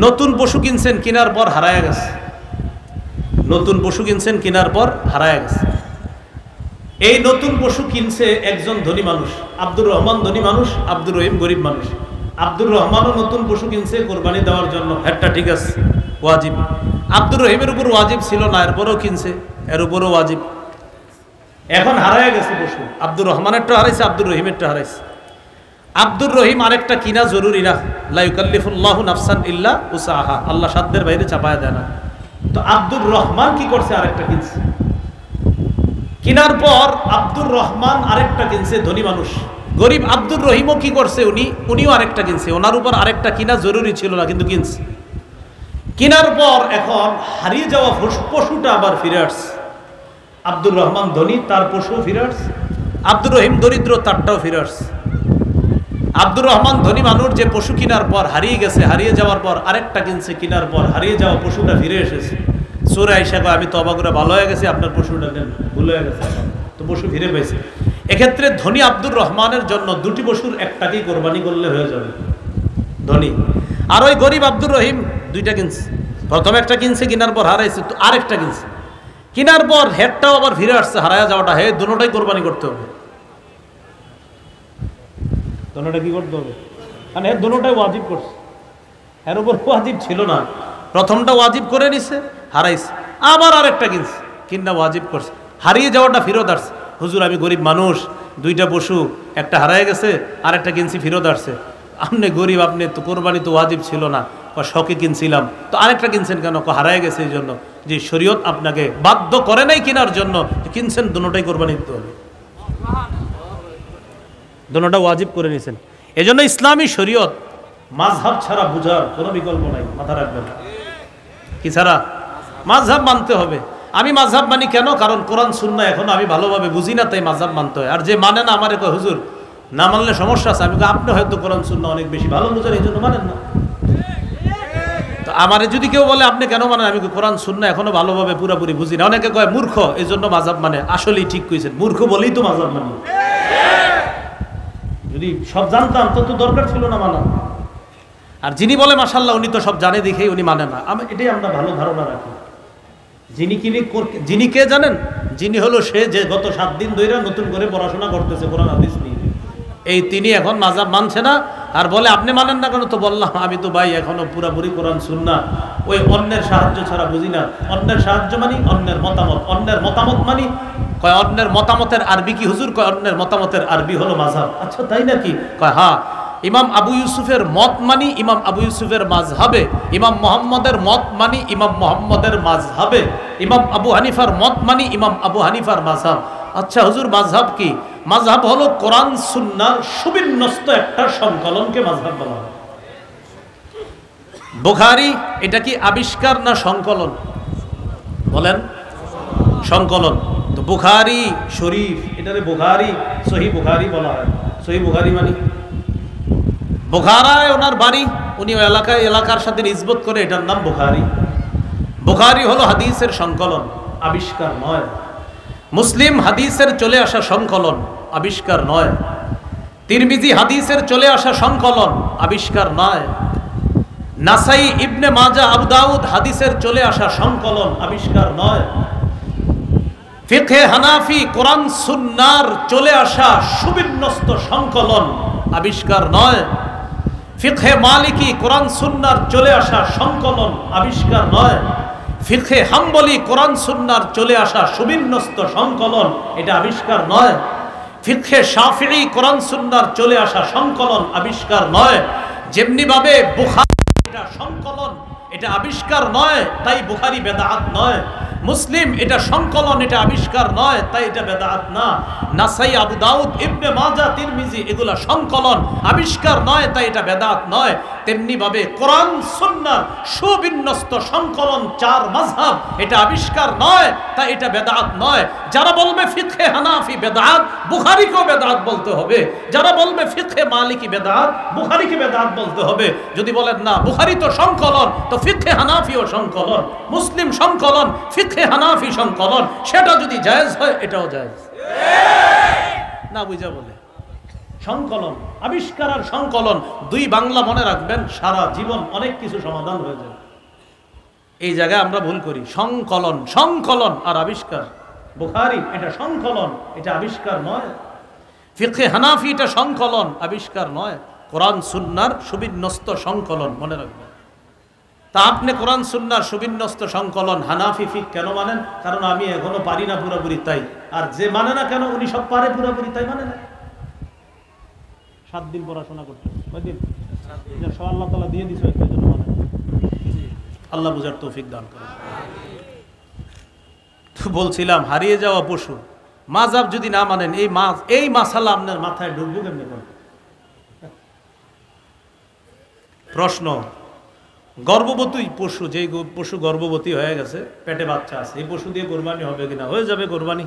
নতুন পশু কিনছেন, কেনার পর হারায় গেছে, নতুন পশু কিনছেন, কেনার পর হারায় গেছে। এই নতুন পশু কিনছে একজন ধনী মানুষ, আব্দুর রহমান ধনী মানুষ, আব্দুর রহিম গরিব মানুষ। আব্দুর রহমানও নতুন পশু কিনছে কোরবানি দেওয়ার জন্য, একটা ঠিক আছে, ওয়াজিব। আব্দুর রহিমের উপর ওয়াজিব ছিল না, এরপরেও কিনছে, এর উপরও ওয়াজিব। এখন হারায় গেছে পশু, আব্দুর রহমানেরটা হারাইছে, আব্দুর রহিমেরটা হারাইছে। আব্দুর রহিম আরেকটা কিনা জরুরি না, লা ইউকাল্লিফুল্লাহু নাফসান ইল্লা উসাহা, আল্লাহ সাধ্যের বাইরে চাপায় দেয় না। তো আব্দুর রহমান কি করছে? আরেকটা কিনছে। কেনার পর আব্দুর রহমান আরেকটা কিনছে, ধনী মানুষ। গরিব আব্দুর রহিমও কি করছে? উনিও আরেকটা কিনছে। ওনার উপর আরেকটা কিনা জরুরি ছিল না, কিন্তু কিনছে। কেনার পর এখন হারিয়ে যাওয়া পশুটা আবার ফিরে আসছে। আব্দুর রহমান ধনী, তার পশু ফিরে আসছে। আব্দুর রহিম দরিদ্র, তারটাও ফিরে আসছে। আব্দুর রহমান ধনী মানুষ, যে পশু কেনার পর হারিয়ে গেছে, হারিয়ে যাওয়ার পর আরেকটা কিনছে, কেনার পর হারিয়ে যাওয়া পশুটা ফিরে এসেছে। চোরে আইসা কয় আমি তবা করে ভালো হয়ে গেছি, আপনার পশুটা নেন, ভুল হয়ে গেছে, তো পশু ফিরে পেয়েছে। এক্ষেত্রে ধনী আব্দুর রহমানের জন্য দুটি পশুর একটাকেই কোরবানি করলে হয়ে যাবে, ধনী। আর ওই গরিব আব্দুর রহিম দুইটা কিনছে, প্রথম একটা কিনছে, কেনার পর হারাইছে, তো আরেকটা কিনছে, কেনার পর হেডটাও আবার ফিরে আসছে, হারায়া যাওয়াটা, হে দুটোটাই কোরবানি করতে হবে। দুটোটা কি করতে হবে? মানে এর দুটোটাই ওয়াজিব করছে, এর উপর ওয়াজিব ছিল না। প্রথমটা ওয়াজিব করে নিছে, হারাইছে, আবার আরেকটা কিনছে, কিনা ওয়াজিব করছে, হারিয়ে যাওয়াটা ফেরত আসছে। হুজুর আমি গরিব মানুষ, দুইটা পশু, একটা হারায় গেছে, আরেকটা কিনছি, ফেরত আসছে। আপনি গরিব, আপনি তো কোরবানি তো ওয়াজিব ছিল না, শখে কিনছিলাম, তো আরেকটা কিনছেন কেন? হারায় গেছে এই জন্য। যে শরীয়ত আপনাকে বাধ্য করে নাই কেনার জন্য, কিনছেন, দুটোটাই কোরবানি দিতে হবে, দুটোটা ওয়াজিব করে নিয়েছেন। এই জন্য ইসলামী শরীয়ত মাযহাব ছাড়া বুঝার কোনো বিকল্প নাই, মাথা রাখবেন। কি ছাড়া? মাযহাব মানতে হবে। আমি মাযহাব মানি কেন? কারণ কোরআন সুন্নাহ এখনো আমি ভালোভাবে বুঝি না, তাই মাযহাব মানতে হয়। আর যে মানে না, আমারে কয় হুজুর না মানলে সমস্যা আছে। আমি আপনি হয়তো কোরআন সুন্নাহ অনেক বেশি ভালো বুঝেন, এই জন্য মানেন না। তো আমারে যদি কেউ বলে আপনি কেন মানেন, আমি কোরআন সুন্নাহ এখনো ভালোভাবে পুরোপুরি বুঝি না। অনেকে কয় মূর্খ, এই জন্য মাযহাব মানে। আসলেই ঠিক কইছেন, মূর্খ বলেই তো মাযহাব মানি। যদি সব জানতাম তো দরকার ছিল না মানা। আর যিনি বলে মাশাআল্লাহ উনি তো সব জানে দেখেই উনি মানে না, এটাই আমরা ভালো ধারণা রাখি। যিনি কে জানেন? যিনি হলো সে যে গত 7 দিন ধরে নতুন করে পড়াশোনা করতেছে কোরআন হাদিস নিয়ে, এই তিনি এখন মাযহাব মানছে না। আর বলে আপনি মানেন না কেন? তো বললাম আমি তো ভাই এখনো পুরাপুরি কোরআন সুন্নাহ ওই অন্যের সাহায্য ছাড়া বুঝি না। অন্যের সাহায্য মানি অন্যের মতামত, অন্যের মতামত মানি। কয় অন্যের মতামতের আরবি কি হুজুর? কয় অন্যের মতামতের আরবি হলো মাযহাব। আচ্ছা তাই নাকি? কয় হ্যাঁ। ইমাম আবু ইউসুফের মত মানি ইমাম আবু ইউসুফের মাযহাবে, ইমাম মুহাম্মদের মত মানি ইমাম মুহাম্মদের মাযহাবে, ইমাম আবু হানিফার মত মানি ইমাম আবু হানিফার মাযহাব। আচ্ছা হুজুর মাযহাব কি? মাযহাব হলো কোরআন সুন্নাহর সুবিন্যস্ত একটা সংকলনকে মাযহাব বলা হয়। বুখারী এটা কি আবিষ্কার না সংকলন? বলেন। সংকলন। তো বুখারী শরীফ, এটারে বুখারী, সহিহ বুখারী বলা হয়। সহিহ বুখারী মানে বুখারায় ওনার বাড়ি, উনি ওই এলাকার সাথে নিসবত করে এটার নাম বুখারী। বুখারী হলো হাদিসের সংকলন, আবিষ্কার নয়। মুসলিম হাদিসের চলে আসা সংকলন, আবিষ্কার নয়। তিরমিজি হাদিসের চলে আসা সংকলন, আবিষ্কার নয়। নাসাই, ইবনে মাজাহ, আবু দাউদ হাদিসের চলে আসা সংকলন, আবিষ্কার নয়। ফিকহে হানাফি কোরআন সুন্নাহর চলে আসা সুবিন্যস্ত সংকলন, আবিষ্কার নয়। ফিকহে মালিকি কোরআন সুন্নাহর চলে আসা সংকলন, আবিষ্কার নয়। ফিকহে হাম্বলি কোরআন সুন্নাহর চলে আসা সুবিন্যস্ত সংকলন, এটা আবিষ্কার নয়। ফিকহে শাফিঈ কোরআন সুন্নাহর চলে আসা সংকলন, আবিষ্কার নয়। যেমনি ভাবে বুখারী এটা সংকলন, এটা আবিষ্কার নয়, তাই বুখারী বেদাত নয়। মুসলিম এটা সংকলন, এটা আবিষ্কার নয়, তাই এটা বেদাত না। নাসাই, আবু দাউদ, ইবনে মাজাহ, তিরমিজি এগুলা সংকলন, আবিষ্কার নয়, তাই এটা বেদাত নয়। তেমনি ভাবে কোরআন সুন্নাহর সুবিন্যস্ত সংকলন 4 মাযহাব, এটা আবিষ্কার নয়, তাই এটা বেদাত নয়। যারা বলবে ফিকহে হানাফি বেদাত, বুখারীকেও বেদাত বলতে হবে। যারা বলবে ফিকহে মালিকি বেদাত, বুখারীকে বেদাত বলতে হবে। যদি বলেন না বুখারী তো সংকলন, তো ফিকহে হানাফিও সংকলন, মুসলিম সংকলন, ফিকহে হানাফি সংকলন, সেটা যদি জায়েজ হয় এটাও জায়েজ। না বুঝা বলে সংকলন, আবিষ্কার আর সংকলন 2 বাংলা মনে রাখবেন, সারা জীবন অনেক কিছু সমাধান হয়ে যাবে। এই জায়গায় আমরা ভুল করি। সংকলন, সংকলন আর আবিষ্কার। বুখারী এটা সংকলন, এটা আবিষ্কার নয়। ফিকহে হানাফি এটা সংকলন, আবিষ্কার নয়। কোরআন সুন্নাহর সুবিন্যস্ত সংকলন, মনে রাখবেন। তা আপনি কোরআন সুন্নাহর সুবিন্যস্ত সংকলন হানাফি ফিক কেন মানেন? কারণ আমি এখনো পারি না পুরোপুরি, তাই। আর যে মানে না কেন? উনি সব পারে পুরোপুরি, তাই মানে না। 7 দিন পড়াশোনা করতে, কয়দিন? সব আল্লাহ তাআলা দিয়ে দিছে, এই জন্য মানে। আল্লাহ বুঝার তৌফিক দান করুন। তো বলছিলাম হারিয়ে যাওয়া পশু মাযহাব যদি না মানেন, এই মাসালা আপনার মাথায় ঢুকবে কেমনে? প্রশ্ন, গর্ভবতী পশু, যেই পশু গর্ভবতী হয়ে গেছে, পেটে বাচ্চা আছে, এই পশু দিয়ে কোরবানি হবে কিনা? হয়ে যাবে কোরবানি।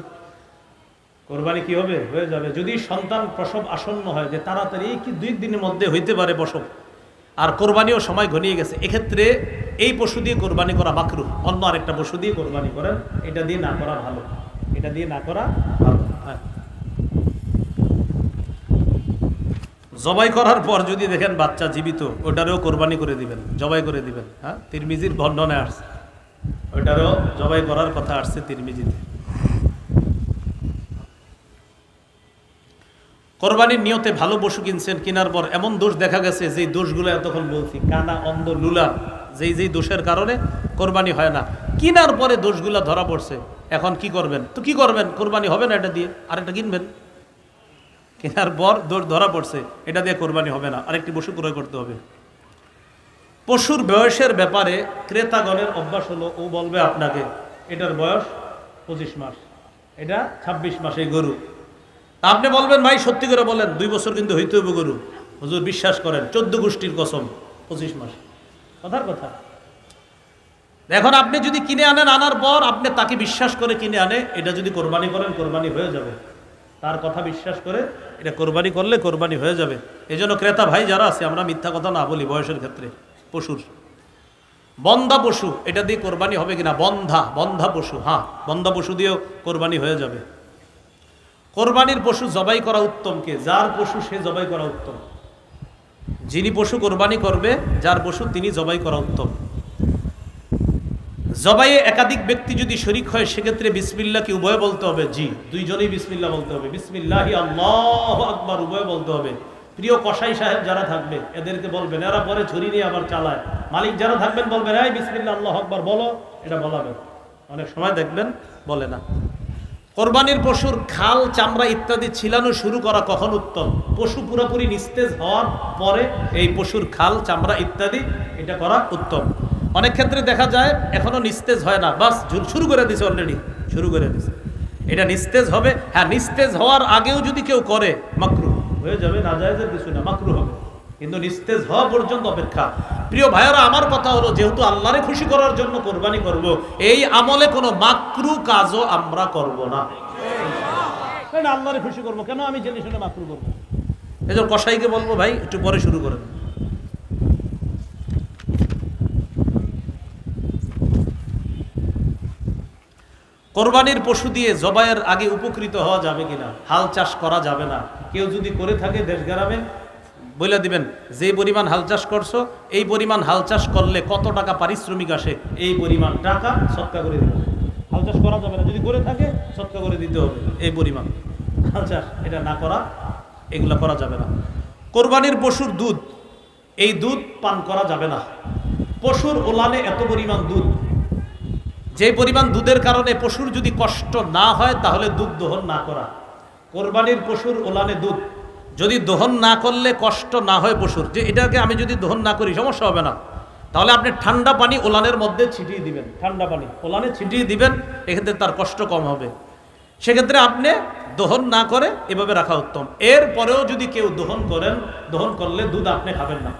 কোরবানি কি হবে? হয়ে যাবে। যদি সন্তান প্রসব আসন্ন হয়, যে তাড়াতাড়ি কি 2 দিনের মধ্যে হইতে পারে প্রসব, আর কোরবানিও সময় ঘনিয়ে গেছে, এক্ষেত্রে এই পশু দিয়ে কোরবানি করা মাকরুহ। অন্য আরেকটা পশু দিয়ে কোরবানি করেন, এটা দিয়ে না করা ভালো, এটা দিয়ে না করা ভালো। হ্যাঁ, জবাই করার পর যদি দেখেন বাচ্চা জীবিত, ওটারও কোরবানি করে দিবেন, জবাই করে দিবেন। হ্যাঁ, তিরমিজির বর্ণনায় আসছে, ওটারও জবাই করার কথা আসছে তিরমিজিতে। কোরবানির নিয়তে ভালো পশু কিনছেন, কেনার পর এমন দোষ দেখা গেছে, যে দোষগুলো এতক্ষণ বলছি, কানা, অন্ধ, লুলা, যেই দোষের কারণে কোরবানি হয় না, কেনার পরে দোষগুলো ধরা পড়ছে, এখন কি করবেন? তো কি করবেন? কোরবানি হবে না এটা দিয়ে, আরেকটা কিনবেন। কেনার পর দোষ ধরা পড়ছে, এটা দিয়ে কোরবানি হবে না, আরেকটি পশু ক্রয় করতে হবে। পশুর বয়সের ব্যাপারে ক্রেতাগণের অভ্যাস হলো, ও বলবে আপনাকে এটার বয়স 25 মাস, এটা 26 মাস এই গরু। আপনি বলবেন ভাই সত্যি করে বলেন, 2 বছর কিন্তু হইতে হবে গরু। হুজুর বিশ্বাস করেন, 14 গোষ্ঠীর কসম, 25 মাস, কথার কথা। এখন আপনি যদি কিনে আনেন, আনার পর আপনি তাকে বিশ্বাস করে কিনে আনে, এটা যদি কোরবানি করেন, কোরবানি হয়ে যাবে। তার কথা বিশ্বাস করে এটা কোরবানি করলে কোরবানি হয়ে যাবে। এই জন্য ক্রেতা ভাই যারা আছে, আমরা মিথ্যা কথা না বলি বয়সের ক্ষেত্রে। পশুর বন্ধা পশু, এটা দিয়ে কোরবানি হবে কিনা? বন্ধা পশু, হ্যাঁ, বন্ধা পশু দিয়েও কোরবানি হয়ে যাবে। কোরবানির পশু জবাই করা উত্তম কে? যার পশু সে জবাই করা উত্তম। যিনি পশু কোরবানি করবে, যার পশু তিনি জবাই করা উত্তম। জবাইয়ে একাধিক ব্যক্তি যদি শরীক হয়, সেক্ষেত্রে বিসমিল্লাহ কি উভয় বলতে হবে? জি, দুইজনেই বিসমিল্লাহ বলতে হবে। বিসমিল্লাহি আল্লাহু আকবার উভয় বলতে হবে। প্রিয় কসাই সাহেব যারা থাকবে, এদেরকে বলবেন, এরা পরে ছুরি নিয়ে আবার চালায়। মালিক যারা থাকবেন বলবেন, এই বিসমিল্লাহ আল্লাহু আকবার বলো, এটা বলাবে। অনেক সময় দেখবেন বলে না। কোরবানির পশুর খাল, চামড়া ইত্যাদি ছিলানো শুরু করা কখন উত্তম? পশু পুরোপুরি নিস্তেজ হওয়ার পরে এই পশুর খাল, চামড়া ইত্যাদি এটা করা উত্তম। অনেক ক্ষেত্রে দেখা যায় এখনো নিস্তেজ হয় না, বাস শুরু করে দিছে, অলরেডি শুরু করে দিছে, এটা নিস্তেজ হবে। হ্যাঁ, নিস্তেজ হওয়ার আগেও যদি কেউ করে, মাকরুহ হয়ে যাবে, নাজায়েজের কিছু না, মাকরুহ হবে, কিন্তু নিস্তেজ হওয়া পর্যন্ত অপেক্ষা। প্রিয় ভাইয়েরা, আমার কথা হলো, যেহেতু আল্লাহরে খুশি করার জন্য কোরবানি করব, এই আমলে কোনো মাকরু কাজও আমরা করব না। আল্লাহরে খুশি করবো কেন? আমি জেনে শুনে মাকরু করবো। এই জন্য কসাইকে বলবো, ভাই একটু পরে শুরু করেন। কোরবানির পশু দিয়ে জবাইয়ের আগে উপকৃত হওয়া যাবে কিনা? হাল চাষ করা যাবে না। কেউ যদি করে থাকে দেশ গ্রামে, বলে দিবেন যে পরিমাণ হাল চাষ করছো, এই পরিমাণ হাল চাষ করলে কত টাকা পারিশ্রমিক আসে, এই পরিমাণ টাকা সৎকা করে দিতে হবে। হাল চাষ করা যাবে না, যদি করে থাকে সৎকা করে দিতে হবে এই পরিমাণ। হাল চাষ এটা না করা, এগুলো করা যাবে না। কোরবানির পশুর দুধ, এই দুধ পান করা যাবে না। পশুর ওলানে এত পরিমাণ দুধ, যে পরিমাণ দুধের কারণে পশুর যদি কষ্ট না হয়, তাহলে দুধ দহন না করা। কোরবানির পশুর ওলানে দুধ যদি দহন না করলে কষ্ট না হয় পশুর, যে এটাকে আমি যদি দহন না করি সমস্যা হবে না, তাহলে আপনি ঠান্ডা পানি ওলানের মধ্যে ছিটিয়ে দিবেন, ঠান্ডা পানি ওলানে ছিটিয়ে দিবেন, এক্ষেত্রে তার কষ্ট কম হবে। সেক্ষেত্রে আপনি দহন না করে এভাবে রাখা উত্তম। এরপরেও যদি কেউ দহন করেন, দহন করলে দুধ আপনি খাবেন না,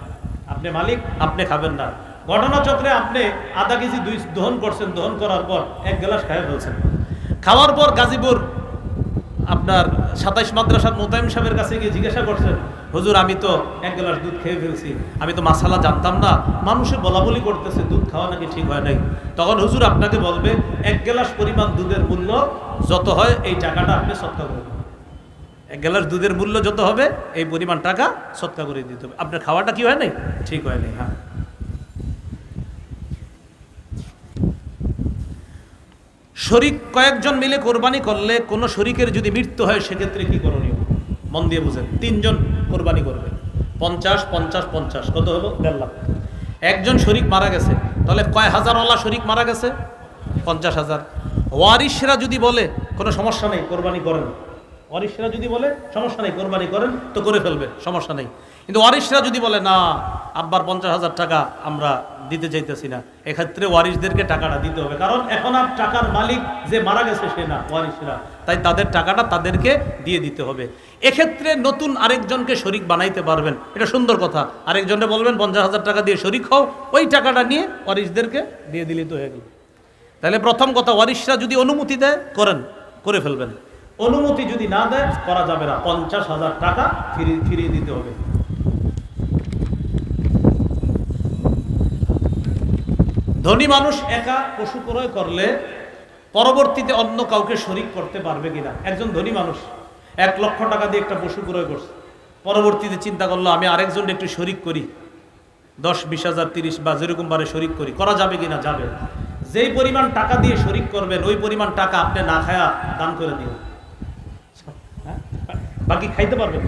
আপনি মালিক, আপনি খাবেন না। ঘটনাচক্রে আপনি আধা কেজি দহন করছেন, দহন করার পর 1 গ্লাস খাইয়ে ফেলছেন। খাওয়ার পর গাজীপুর আপনার 27 মাদ্রাসার মোতায়েম সাহেবের কাছে গিয়ে জিজ্ঞাসা করছেন, হুজুর আমি তো 1 গ্লাস দুধ খেয়ে ফেলছি, আমি তো মাসালা জানতাম না, মানুষে বলাবলি করতেছে দুধ খাওয়া নাকি ঠিক হয় নাই। তখন হুজুর আপনাকে বলবে, 1 গ্লাস পরিমাণ দুধের মূল্য যত হয় এই টাকাটা আপনি সৎকা করে দেবেন। 1 গ্লাস দুধের মূল্য যত হবে এই পরিমাণ টাকা সৎকা করে দিতে হবে। আপনার খাওয়াটা কি হয় নাই? ঠিক হয় নাই। হ্যাঁ, শরিক কয়েকজন মিলে কোরবানি করলে কোন শরিকের যদি মৃত্যু হয়, সেক্ষেত্রে কি করণীয়? মন দিয়ে বুঝেন। 3 জন কোরবানি করবে, 50 50 50, কত হলো? 1.5 লাখ। একজন শরিক মারা গেছে, তাহলে কয় হাজারওয়ালা শরিক মারা গেছে? 50,000। ওয়ারিশরা যদি বলে কোনো সমস্যা নেই কোরবানি করেন, ওয়ারিশরা যদি বলে সমস্যা নেই কোরবানি করেন, তো করে ফেলবে, সমস্যা নেই। কিন্তু ওয়ারিশরা যদি বলে না, আব্বার 50,000 টাকা আমরা দিতে চাইতেছি না, এক্ষেত্রে ওয়ারিশদেরকে টাকাটা দিতে হবে। কারণ এখন আর টাকার মালিক যে মারা গেছে সে না, ওয়ারিশরা। তাই তাদের টাকাটা তাদেরকে দিয়ে দিতে হবে। এক্ষেত্রে নতুন আরেকজনকে শরিক বানাইতে পারবেন, এটা সুন্দর কথা। আরেকজনকে বলবেন 50,000 টাকা দিয়ে শরিক হও, ওই টাকাটা নিয়ে ওয়ারিশদেরকে দিয়ে দিলে তো হয়ে গেল। তাহলে প্রথম কথা, ওয়ারিশরা যদি অনুমতি দেয় করে ফেলবেন, অনুমতি যদি না দেয় করা যাবে না। 50,000 টাকা ফিরিয়ে দিতে হবে। ধনী মানুষ একা পশু ক্রয় করলে পরবর্তীতে অন্য কাউকে শরিক করতে পারবে কিনা? একজন ধনী মানুষ 1 লক্ষ টাকা দিয়ে একটা পশু ক্রয় করছে, পরবর্তীতে চিন্তা করলো আমি আরেকজন একটু শরিক করি, 10, 20,000, 30 বা যেরকম বারে শরিক করি, করা যাবে কিনা? যাবে। যেই পরিমাণ টাকা দিয়ে শরিক করবেন ওই পরিমাণ টাকা আপনি না খায়া দান করে দিন, বাকি খাইতে পারবেন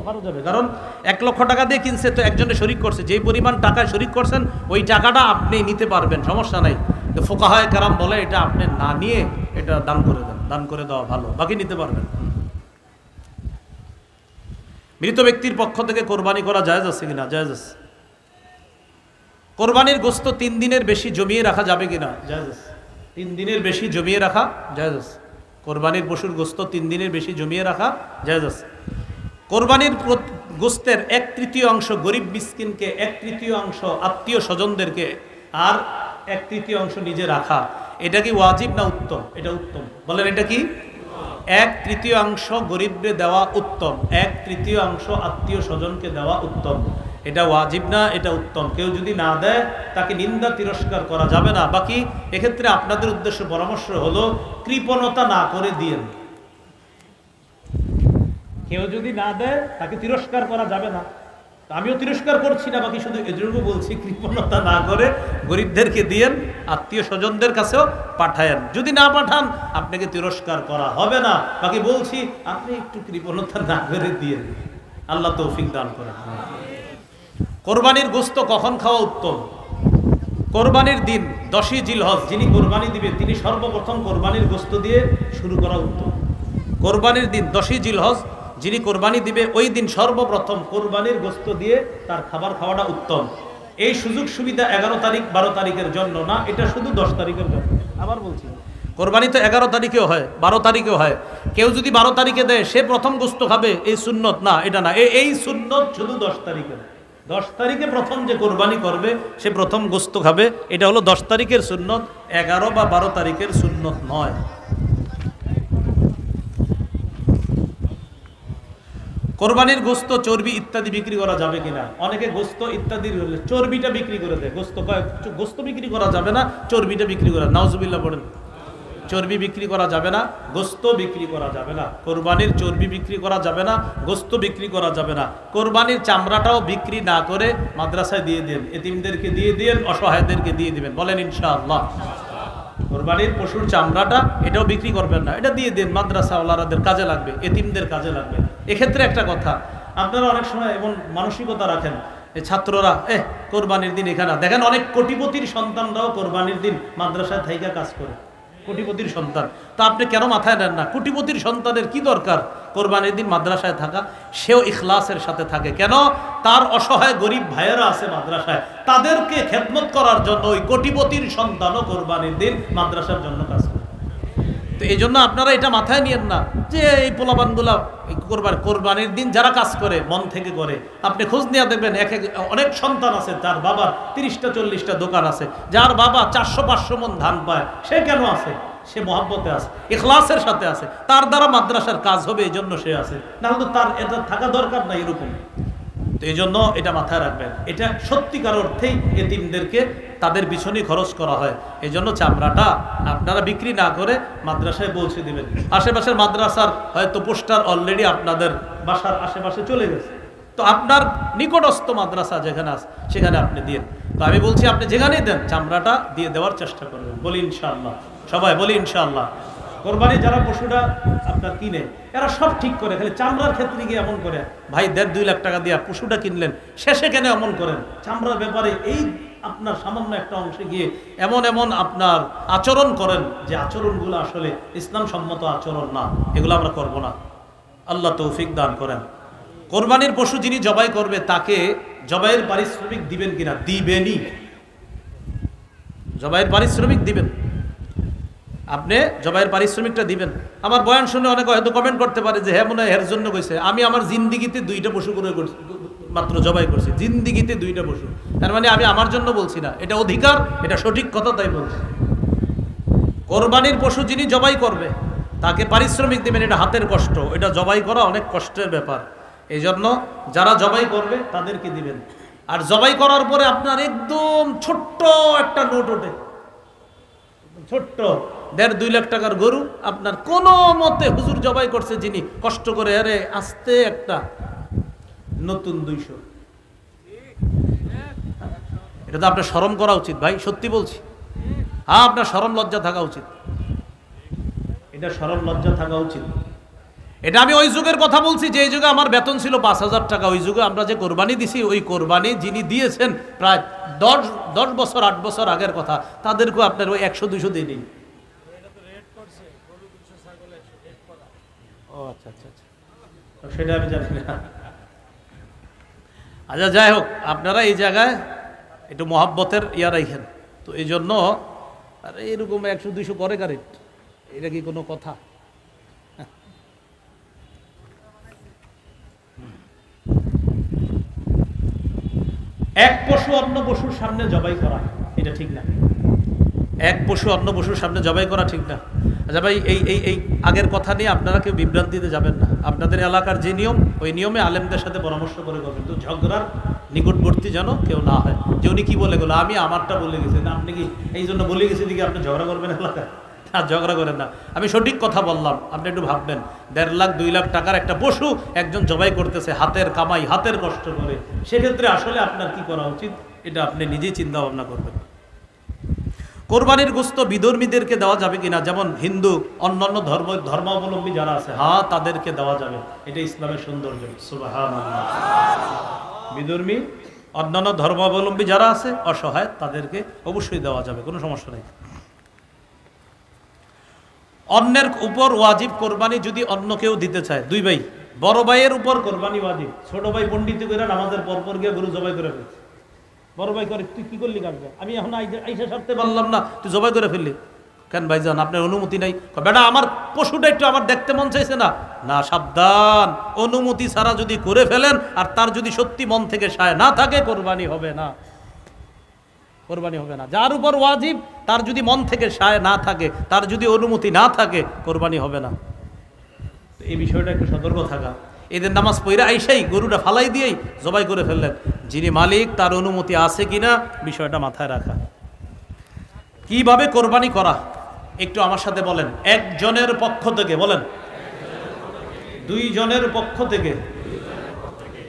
পারা যাবে। কারণ 1 লক্ষ টাকা দিয়ে কিনছে, তো একজনে শরিক করছে, যেই পরিমাণ টাকা শরিক করছেন ওই টাকাটা আপনি নিতে পারবেন, সমস্যা নাই। তো ফুকাহায়ে কেরাম বলে এটা আপনি না নিয়ে এটা দান করে দেন, দান করে দেওয়া ভালো, বাকি নিতে পারবেন। মৃত ব্যক্তির পক্ষ থেকে কোরবানি করা জায়েজ আছে কিনা? জায়েজ আছে। কোরবানির গোশত 3 দিনের বেশি জমিয়ে রাখা যাবে কিনা? জায়েজ আছে। 3 দিনের বেশি জমিয়ে রাখা জায়েজ আছে। কোরবানির পশুর গোশত 3 দিনের বেশি জমিয়ে রাখা জায়েজ আছে। কোরবানির গোশতের 1/3 অংশ গরিব মিসকিনকে, 1/3 অংশ আত্মীয় স্বজনদেরকে, আর 1/3 অংশ নিজে রাখা, এটা কি ওয়াজিব না উত্তম? এটা উত্তম। বলেন এটা কি? 1/3 অংশ গরিবকে দেওয়া উত্তম, 1/3 অংশ আত্মীয় স্বজনকে দেওয়া উত্তম। এটা ওয়াজিব না, এটা উত্তম। কেউ যদি না দেয় তাকে নিন্দা তিরস্কার করা যাবে না। বাকি এক্ষেত্রে আপনাদের উদ্দেশ্য পরামর্শ হলো কৃপণতা না করে দিয়েন। কেউ যদি না দেয় তাকে তিরস্কার করা যাবে না, আমিও তিরস্কার করছি না, বাকি শুধু এজন্য বলছি কৃপণতা না করে গরিবদেরকে দিয়েন, আত্মীয় স্বজনদের কাছেও পাঠায়েন। যদি না পাঠান আপনাকে তিরস্কার করা হবে না, বাকি বলছি আপনি একটু কৃপণতা না করে দিয়েন। আল্লাহ তৌফিক দান করেন। কোরবানির গোশত কখন খাওয়া উত্তম? কোরবানির দিন 10ই জিলহজ যিনি কোরবানি দিবে তিনি সর্বপ্রথম কোরবানির গোশত দিয়ে শুরু করা উত্তম। কোরবানির দিন 10ই জিলহজ যিনি কোরবানি দিবে ওই দিন সর্বপ্রথম কোরবানির গোশত দিয়ে তার খাবার খাওয়াটা উত্তম। এই সুযোগ সুবিধা 11 তারিখ 12 তারিখের জন্য না, এটা শুধু 10 তারিখের জন্য। আবার বলছি, কোরবানি তো 11 তারিখেও হয়, 12 তারিখেও হয়। কেউ যদি 12 তারিখে দেয় সে প্রথম গোশত খাবে, এই সুন্নত না, এটা না। এই সুন্নত শুধু 10 তারিখে। 10 তারিখে প্রথম যে কোরবানি করবে সে প্রথম গোশত খাবে, এটা হলো 10 তারিখের সুন্নত, 11 বা 12 তারিখের সুন্নত নয়। কোরবানির গোশত চর্বি ইত্যাদি বিক্রি করা যাবে কিনা? অনেকে গোশত ইত্যাদি চর্বিটা বিক্রি করে দেয়। গোশত বিক্রি করা যাবে না, চর্বিটা বিক্রি করা। নাউজুবিল্লাহ পড়েন। চর্বি বিক্রি করা যাবে না, গোশত বিক্রি করা যাবে না। কোরবানির চর্বি বিক্রি করা যাবে না, গোশত বিক্রি করা যাবে না। কোরবানির চামড়াটাও বিক্রি না করে মাদ্রাসায় দিয়ে দেন, এতিমদেরকে দিয়ে দেন, অসহায়দেরকে দিয়ে দিবেন। বলেন ইনশাআল্লাহ। কোরবানির পশুর চামড়াটা এটাও বিক্রি করবেন না, এটা দিয়ে দেন, মাদ্রাসাওয়ালাদের কাজে লাগবে, এতিমদের কাজে লাগবে। এক্ষেত্রে একটা কথা, আপনারা অনেক সময় এমন মানসিকতা রাখেন, ছাত্ররা কোরবানির দিন এখানে দেখেন, অনেক কোটিপতির সন্তানরাও কোরবানির দিন মাদ্রাসায় থাইকা কাজ করে। কোটিপতির সন্তান, তা আপনি কেন মাথায় নেন না? কোটিপতির সন্তানের কি দরকার কোরবানির দিন মাদ্রাসায় থাকা? সেও ইখলাসের সাথে থাকে। কেন? তার অসহায় গরিব ভাইয়েরা আছে মাদ্রাসায়, তাদেরকে খেদমত করার জন্য ওই কোটিপতির সন্তানও কোরবানির দিন মাদ্রাসার জন্য কাজ করে। তো এই জন্য আপনারা এটা মাথায় নিয়েন না যে এই পোলাপানগুলা কোরবানির দিন যারা কাজ করে মন থেকে করে। আপনি খোঁজ নিয়ে দেখবেন অনেক সন্তান আছে যার বাবার 30টা 40টা দোকান আছে, যার বাবা 400-500 মণ ধান পায়। সে কেন আছে? সে মহব্বতে আছে, ইখলাসের সাথে আছে, তার দ্বারা মাদ্রাসার কাজ হবে এই জন্য সে আছে, নাহলে তো তার এটা থাকা দরকার নাই এরকম। তো এই জন্য এটা মাথায় রাখবেন, এটা সত্যিকার অর্থেই এতিমদেরকে তাদের পিছনে খরচ করা হয়। এই জন্য চামড়াটা আপনারা বিক্রি না করে মাদ্রাসায় পৌঁছে দিবেন। আশেপাশের মাদ্রাসার হয়তো পোস্টার অলরেডি আপনাদের বাসার আশেপাশে চলে গেছে, তো আপনার নিকটস্থ মাদ্রাসা যেখানে আছে সেখানে আপনি দিন। তো আমি বলছি আপনি যেখানেই দেন চামড়াটা দিয়ে দেওয়ার চেষ্টা করবেন। বলি ইনশাআল্লাহ, সবাই বলি ইনশাআল্লাহ। কোরবানি যারা পশুটা আপনার কিনে এরা সব ঠিক করে, খালি চামড়ার ক্ষেত্রে গিয়ে এমন করে, ভাই 1.5-2 লাখ টাকা দিয়ে পশুটা কিনলেন, শেষে কেন এমন করেন? চামড়ার ব্যাপারে এই আপনার সামান্য একটা অংশে গিয়ে এমন আপনার আচরণ করেন যে আচরণগুলো আসলে ইসলাম সম্মত আচরণ না, এগুলো আমরা করব না। আল্লাহ তৌফিক দান করেন। কোরবানির পশু যিনি জবাই করবে তাকে জবাইয়ের পারিশ্রমিক দিবেন কিনা? দিবেনই, জবাইয়ের পারিশ্রমিক দিবেন। আপনি জবাইয়ের পারিশ্রমিকটা দিবেন। আমার বয়ান শুনে অনেকে হয়তো কমেন্ট করতে পারে যে হ্যাঁ মনে হয় এর জন্য কইছে। আমি আমার জিন্দিগিতে 2টা পশু করে মাত্র জবাই করছি, জিন্দিগিতে 2টা পশু। তার মানে আমি আমার জন্য বলছি না, এটা অধিকার, এটা সঠিক কথা, তাই বলছি। কোরবানির পশু যিনি জবাই করবে তাকে পারিশ্রমিক দিবেন, এটা হাতের কষ্ট, এটা জবাই করা অনেক কষ্টের ব্যাপার। এই জন্য যারা জবাই করবে তাদেরকে দিবেন। আর জবাই করার পরে আপনার একদম ছোট্ট একটা নোট ওঠে, ছোট্ট 1.5-2 লাখ টাকার গরু আপনার কোনো মতে হুজুর জবাই করছে যিনি কষ্ট করে, আরে আস্তে একটা নতুন 200। এটা তো আপনার শরম করা উচিত ভাই, সত্যি বলছি। হ্যাঁ, আপনার শরম লজ্জা থাকা উচিত, এটা শরম লজ্জা থাকা উচিত। এটা আমি ওই যুগের কথা বলছি যে এই যুগে আমার বেতন ছিল 5,000 টাকা। ওই যুগে আমরা যে কোরবানি দিছি, ওই কোরবানি যিনি দিয়েছেন প্রায় 10 বছর 8 বছর আগের কথা, তাদেরকেও আপনার ওই 100-200 দিয়ে দিন। ও আচ্ছা আচ্ছা আচ্ছা, সেটা আমি জানি না। আচ্ছা, যাই হোক, আপনারা এই জায়গায় একটু মহাব্বতের ইয়া রাখেন। তো এই জন্য আর এরকম 100-200 করে গাড়ি, এটা কি কোনো কথা? এক পশু অন্য পশুর সামনে জবাই করা এটা ঠিক না। এক পশু অন্য পশুর সামনে জবাই করা ঠিক না। আচ্ছা ভাই, এই আগের কথা নিয়ে আপনারা কেউ বিভ্রান্তিতে যাবেন না। আপনাদের এলাকার যে নিয়ম, ওই নিয়মে আলেমদের সাথে পরামর্শ করে করবেন, তো ঝগড়ার নিকটবর্তী যেন কেউ না হয়। যে উনি কি বলে গেল, আমি আমারটা বলে গেছি না, আপনি কি এই জন্য বলে গেছি দিকে আপনি ঝগড়া করবেন এলাকায়? আর ঝগড়া করেন না, আমি সঠিক কথা বললাম। আপনি একটু ভাববেন, 1.5 লাখ 2 লাখ টাকার একটা পশু একজন জবাই করতেছে, হাতের কামাই, হাতের কষ্ট করে। সেক্ষেত্রে আসলে আপনার কি করা উচিত, এটা আপনি নিজেই চিন্তা ভাবনা করবেন। কোরবানির গোশত বিধর্মীদেরকে দেওয়া যাবে কিনা, যেমন হিন্দু অন্যান্য ধর্মাবলম্বী যারা আছে, হ্যাঁ তাদেরকে দেওয়া যাবে, এটা ইসলামের সৌন্দর্য। সুবহানাল্লাহ। বিধর্মী অন্যান্য ধর্মাবলম্বী যারা আছে অসহায়, তাদেরকে অবশ্যই দেওয়া যাবে, কোনো সমস্যা নেই। অন্যের উপর ওয়াজিব কোরবানি যদি অন্য কেউ দিতে চায়, 2 ভাই, বড় ভাইয়ের উপর কোরবানি ওয়াজিব, ছোট ভাই পণ্ডিতি করে নামাজের পরপর গিয়ে গরু জবাই করে ফেলছে। বড় ভাই করে, তুই কি করলি কাটবে, আমি এখন আইসা সারতে পারলাম না, তুই জবাই করে ফেললি কেন ভাইজান, আপনার অনুমতি নাই? বেটা আমার পশুটা একটু আমার দেখতে মন চাইছে না। না, সাবধান, অনুমতি ছাড়া যদি করে ফেলেন আর তার যদি সত্যি মন থেকে সায় না থাকে, কোরবানি হবে না, কোরবানি হবে না। যার উপর ওয়াজিব তার যদি মন থেকে সায় না থাকে, তার যদি অনুমতি না থাকে, কোরবানি হবে না। এই বিষয়টা একটু সতর্ক থাকা। এদের নামাজ পড়া আইসাই গরুটা ফালাই দিয়েই জবাই করে ফেললেন, যিনি মালিক তার অনুমতি আছে কিনা বিষয়টা মাথায় রাখা। কিভাবে কোরবানি করা একটু আমার সাথে বলেন। একজনের পক্ষ থেকে বলেন, 2 জনের পক্ষ থেকে,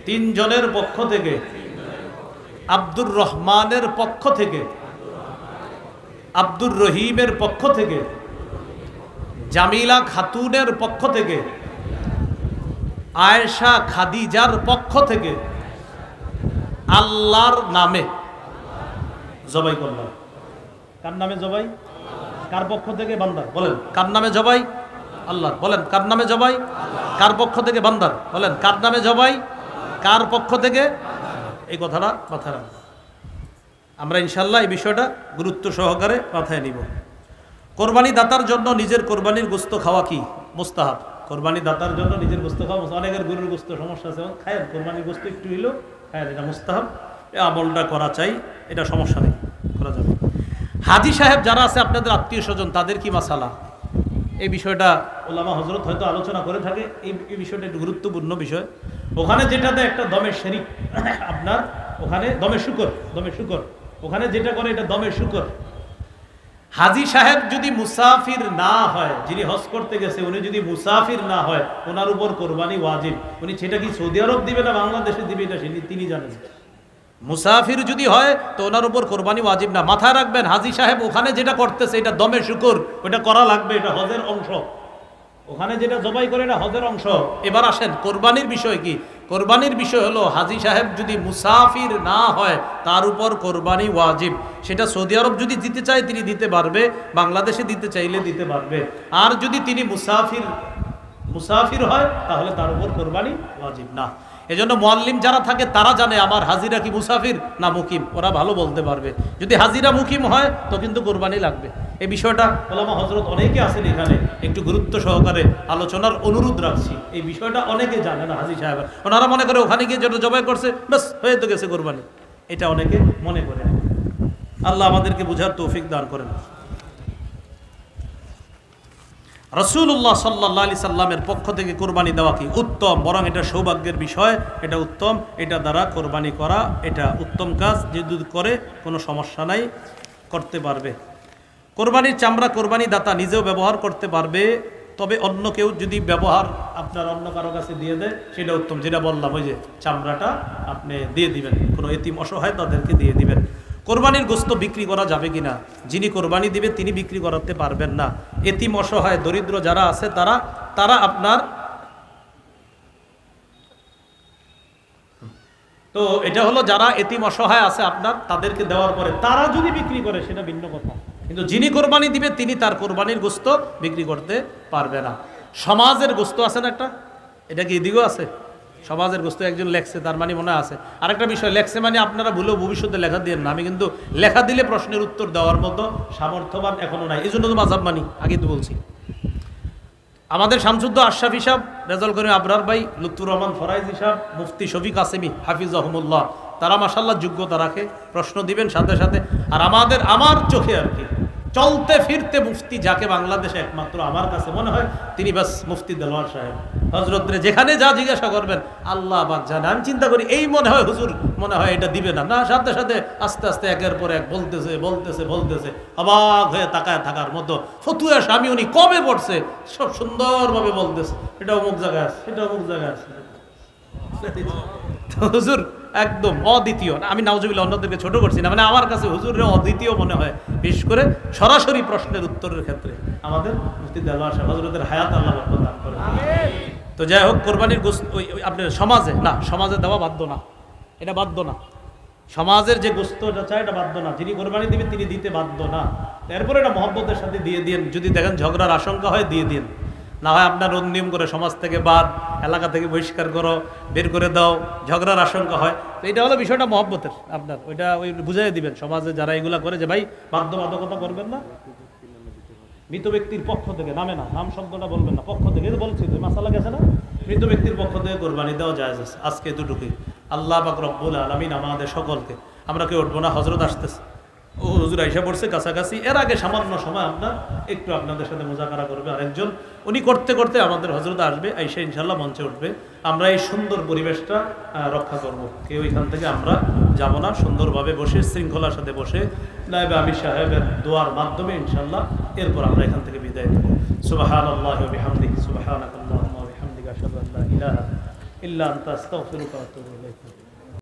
3 জনের পক্ষ থেকে, আব্দুর রহমানের পক্ষ থেকে, আব্দুর রহিমের পক্ষ থেকে, জামিলা খাতুনের পক্ষ থেকে, আয়েশা খাদিজার পক্ষ থেকে, আল্লাহর নামে জবাই করলাম। কার নামে জবাই? কার পক্ষ থেকে? বান্দার। বলেন কার নামে জবাই? আল্লাহর। বলেন কার নামে জবাই? কার পক্ষ থেকে? বান্দার। বলেন কার নামে জবাই? কার পক্ষ থেকে? এই কথাটা মাথায় রাখবো আমরা, ইনশাল্লাহ এই বিষয়টা গুরুত্ব সহকারে মাথায় নিব। কোরবানি দাতার জন্য নিজের কোরবানির গোশত খাওয়া কি মুস্তাহাব? কোরবানি দাতার জন্য নিজের গোশত খাওয়া, অনেকের গরুর গোশত সমস্যা আছে, খায় কোরবানির গোশত একটু হইলেও খায়, এটা মুস্তাহাব, এই আমলটা করা চাই, এটা সমস্যা নেই, করা যাবে। হাজী সাহেব যারা আছে আপনাদের আত্মীয় স্বজন, তাদের কি মাসালা? এই বিষয়টা ওলামা হযরত হয়তো আলোচনা করে থাকে। এই বিষয়টা একটু গুরুত্বপূর্ণ বিষয়। ওখানে যেটাতে একটা দমের শরীক, আপনার ওখানে দমের শুকর, ওখানে যেটা করে এটা দমের শুকর। হাজী সাহেব যদি মুসাফির না হয়, যিনি হজ করতে গেছে উনি যদি মুসাফির না হয়, ওনার উপর কোরবানি ওয়াজিব। উনি সেটা কি সৌদি আরব দিবে না বাংলাদেশে দিবে, এটা তিনি জানেন। মুসাফির যদি হয় তো ওনার উপর কোরবানি ওয়াজিব না। মাথায় রাখবেন, হাজী সাহেব ওখানে যেটা করতেছে এটা দমে শুকর, ওটা করা লাগবে, এটা হজের অংশ। ওখানে যেটা জবাই করে এটা হজের অংশ। এবার আসেন কোরবানির বিষয় কি। কোরবানির বিষয় হলো, হাজী সাহেব যদি মুসাফির না হয় তার উপর কোরবানি ওয়াজিব। সেটা সৌদি আরব যদি দিতে চায় তিনি দিতে পারবে, বাংলাদেশে দিতে চাইলে দিতে পারবে। আর যদি তিনি মুসাফির হয় তাহলে তার উপর কোরবানি ওয়াজিব না। এজন্য মুআল্লিম যারা থাকে তারা জানে আমার হাজিরা কি মুসাফির না মুকিম, ওরা ভালো বলতে পারবে। যদি হাজিরা মুকিম হয় তো কিন্তু কোরবানি লাগবে। এই বিষয়টা ওলামা হযরত অনেকে আছেন এখানে, একটু গুরুত্ব সহকারে আলোচনার অনুরোধ রাখছি। এই বিষয়টা অনেকে জানে না হাজী সাহেব, ওনারা মনে করে ওখানে গিয়ে যেটা জবাই করছে বাস হয়ে তো গেছে কোরবানি, এটা অনেকে মনে করে। আল্লাহ আমাদেরকে বুঝার তৌফিক দান করেন। রাসূলুল্লাহ সাল্লাল্লাহু আলাইহি সাল্লামের পক্ষ থেকে কোরবানি দেওয়া কি উত্তম, বরং এটা সৌভাগ্যের বিষয়, এটা উত্তম, এটা দ্বারা কোরবানি করা এটা উত্তম কাজ, যদি করে কোনো সমস্যা নাই, করতে পারবে। কোরবানির চামড়া কোরবানি দাতা নিজেও ব্যবহার করতে পারবে, তবে অন্য কেউ যদি ব্যবহার আপনার অন্য কারো কাছে দিয়ে দেয় সেটা উত্তম। যেটা বললাম ওই যে চামড়াটা আপনি দিয়ে দিবেন, কোনো এতিম অসহায় তাদেরকে দিয়ে দিবেন। কোরবানির গোশত বিক্রি করা যাবে কিনা, যিনি কোরবানি দিবে তিনি বিক্রি করাতে পারবেন না। এতিম অসহায় দরিদ্র যারা আছে তারা আপনার, তো এটা হলো যারা এতিম অসহায় আছে আপনার তাদেরকে দেওয়ার পরে তারা যদি বিক্রি করে সেটা ভিন্ন কথা, কিন্তু যিনি কোরবানি দিবে তিনি তার কোরবানির গোশত বিক্রি করতে পারবে না। সমাজের গোশত আছে না একটা, এটা কি এদিকেও আছে? সমাজের গোশত একজন লেখছে, তার মানে মনে আছে। আরেকটা বিষয়, লেখছে মানে আপনারা ভুলেও ভবিষ্যতে লেখা দিয়ে না, আমি কিন্তু লেখা দিলে প্রশ্নের উত্তর দেওয়ার মতো সামর্থ্যবান এখনো নাই, এই জন্য তো মাযহাব মানি, আগে তো বলছি। আমাদের শামসুদ্দ আশরাফি সাহেব, রেজাউল করিম আবরার ভাই, লুৎফুর রহমান ফরাইজি সাহেব, মুফতি শফিক কাসেমি হাফিজাহুমুল্লাহ, তারা মাশাআল্লাহ যোগ্যতা রাখে, প্রশ্ন দিবেন সাথে সাথে। আর আমার চোখে আর কি চলতে ফিরতে মুফতি যাকে বাংলাদেশে একমাত্র আমার কাছে মনে হয় তিনি বাস মুফতি দেলোয়ার সাহেব। হযরতরে যেখানে যা জিজ্ঞাসা করবেন আল্লাহ পাক জানে। আমি চিন্তা করি এই মনে হয় হুজুর মনে হয় এটা দিবে না, না সাথে সাথে আস্তে আস্তে একের পর এক বলতেছে অবাক হয়ে তাকায় থাকার মতো ফতুয়া স্বামী উনি কবে পড়ছে সব সুন্দরভাবে বলতেছে, এটা অমুক জায়গায় আছে, এটা অমুক জায়গায় আছে। হুজুর একদম অদ্বিতীয়, আমি নাউজুবিল্লাহ অন্যদেরকে ছোট করছি না, মানে আমার কাছে হুজুরের অদ্বিতীয় মনে হয়, বিশেষ করে সরাসরি প্রশ্নের উত্তরের ক্ষেত্রে আমাদের মুফতি দেলোয়ার সাহেব, হযরতের হায়াত আল্লাহ বরকত দান করেন। তো যাই হোক, কোরবানির গোশত আপনার সমাজে না, সমাজে দেওয়া বাধ্য না, এটা বাধ্য না। সমাজের যে গোশতটা চায় এটা বাধ্য না, যিনি কোরবানি দিবেন তিনি দিতে বাধ্য না। এরপরে এটা মহব্বতের সাথে দিয়ে দিন, যদি দেখেন ঝগড়ার আশঙ্কা হয় দিয়ে দিন, না হয় আপনার নিয়ম করে সমাজ থেকে বাদ, এলাকা থেকে বহিষ্কার করো, বের করে দাও, ঝগড়ার আশঙ্কা হয়। তো এটা হলো বিষয়টা মহব্বতের, আপনার ওইটা বুঝাই দিবেন সমাজে যারা এগুলা করে যে ভাই বাধ্যবাধকতা করবেন না। মৃত ব্যক্তির পক্ষ থেকে, নামে না, নাম শব্দটা বলবেন না, পক্ষ থেকে বলছি তো মাসালা গেছে না, মৃত ব্যক্তির পক্ষ থেকে কোরবানি দেওয়া জায়েজ আছে। আজকে এতটুকুই। আল্লাহ পাক রব্বুল আলামিন আমাদের সকলকে, আমরা কেউ উঠবো না, হযরত আসতেছে, ও হুজুর আইসা পড়ছে কাছাকাছি, এর আগে সামান্য সময় একটু আপনাদের সাথে মুজাকারা করবে আরেকজন, উনি করতে করতে আমাদের হযরত আসবে, আইসা ইনশাল্লাহ মঞ্চে উঠবে। আমরা এই সুন্দর পরিবেশটা রক্ষা করব, কেউ এখান থেকে আমরা যাব না, সুন্দরভাবে বসে শৃঙ্খলার সাথে বসে নায়েবে আমির সাহেবের দোয়ার মাধ্যমে ইনশাল্লাহ এরপর আমরা এখান থেকে বিদায় নেব। সুবহানাল্লাহি ওয়া বিহামদিহি, সুবহানাকাল্লাহুম্মা ওয়া বিহামদিকা, আশহাদু আল্লা ইলাহা ইল্লা আনতা, আস্তাগফিরুকা ওয়া আতুবু ইলাইক।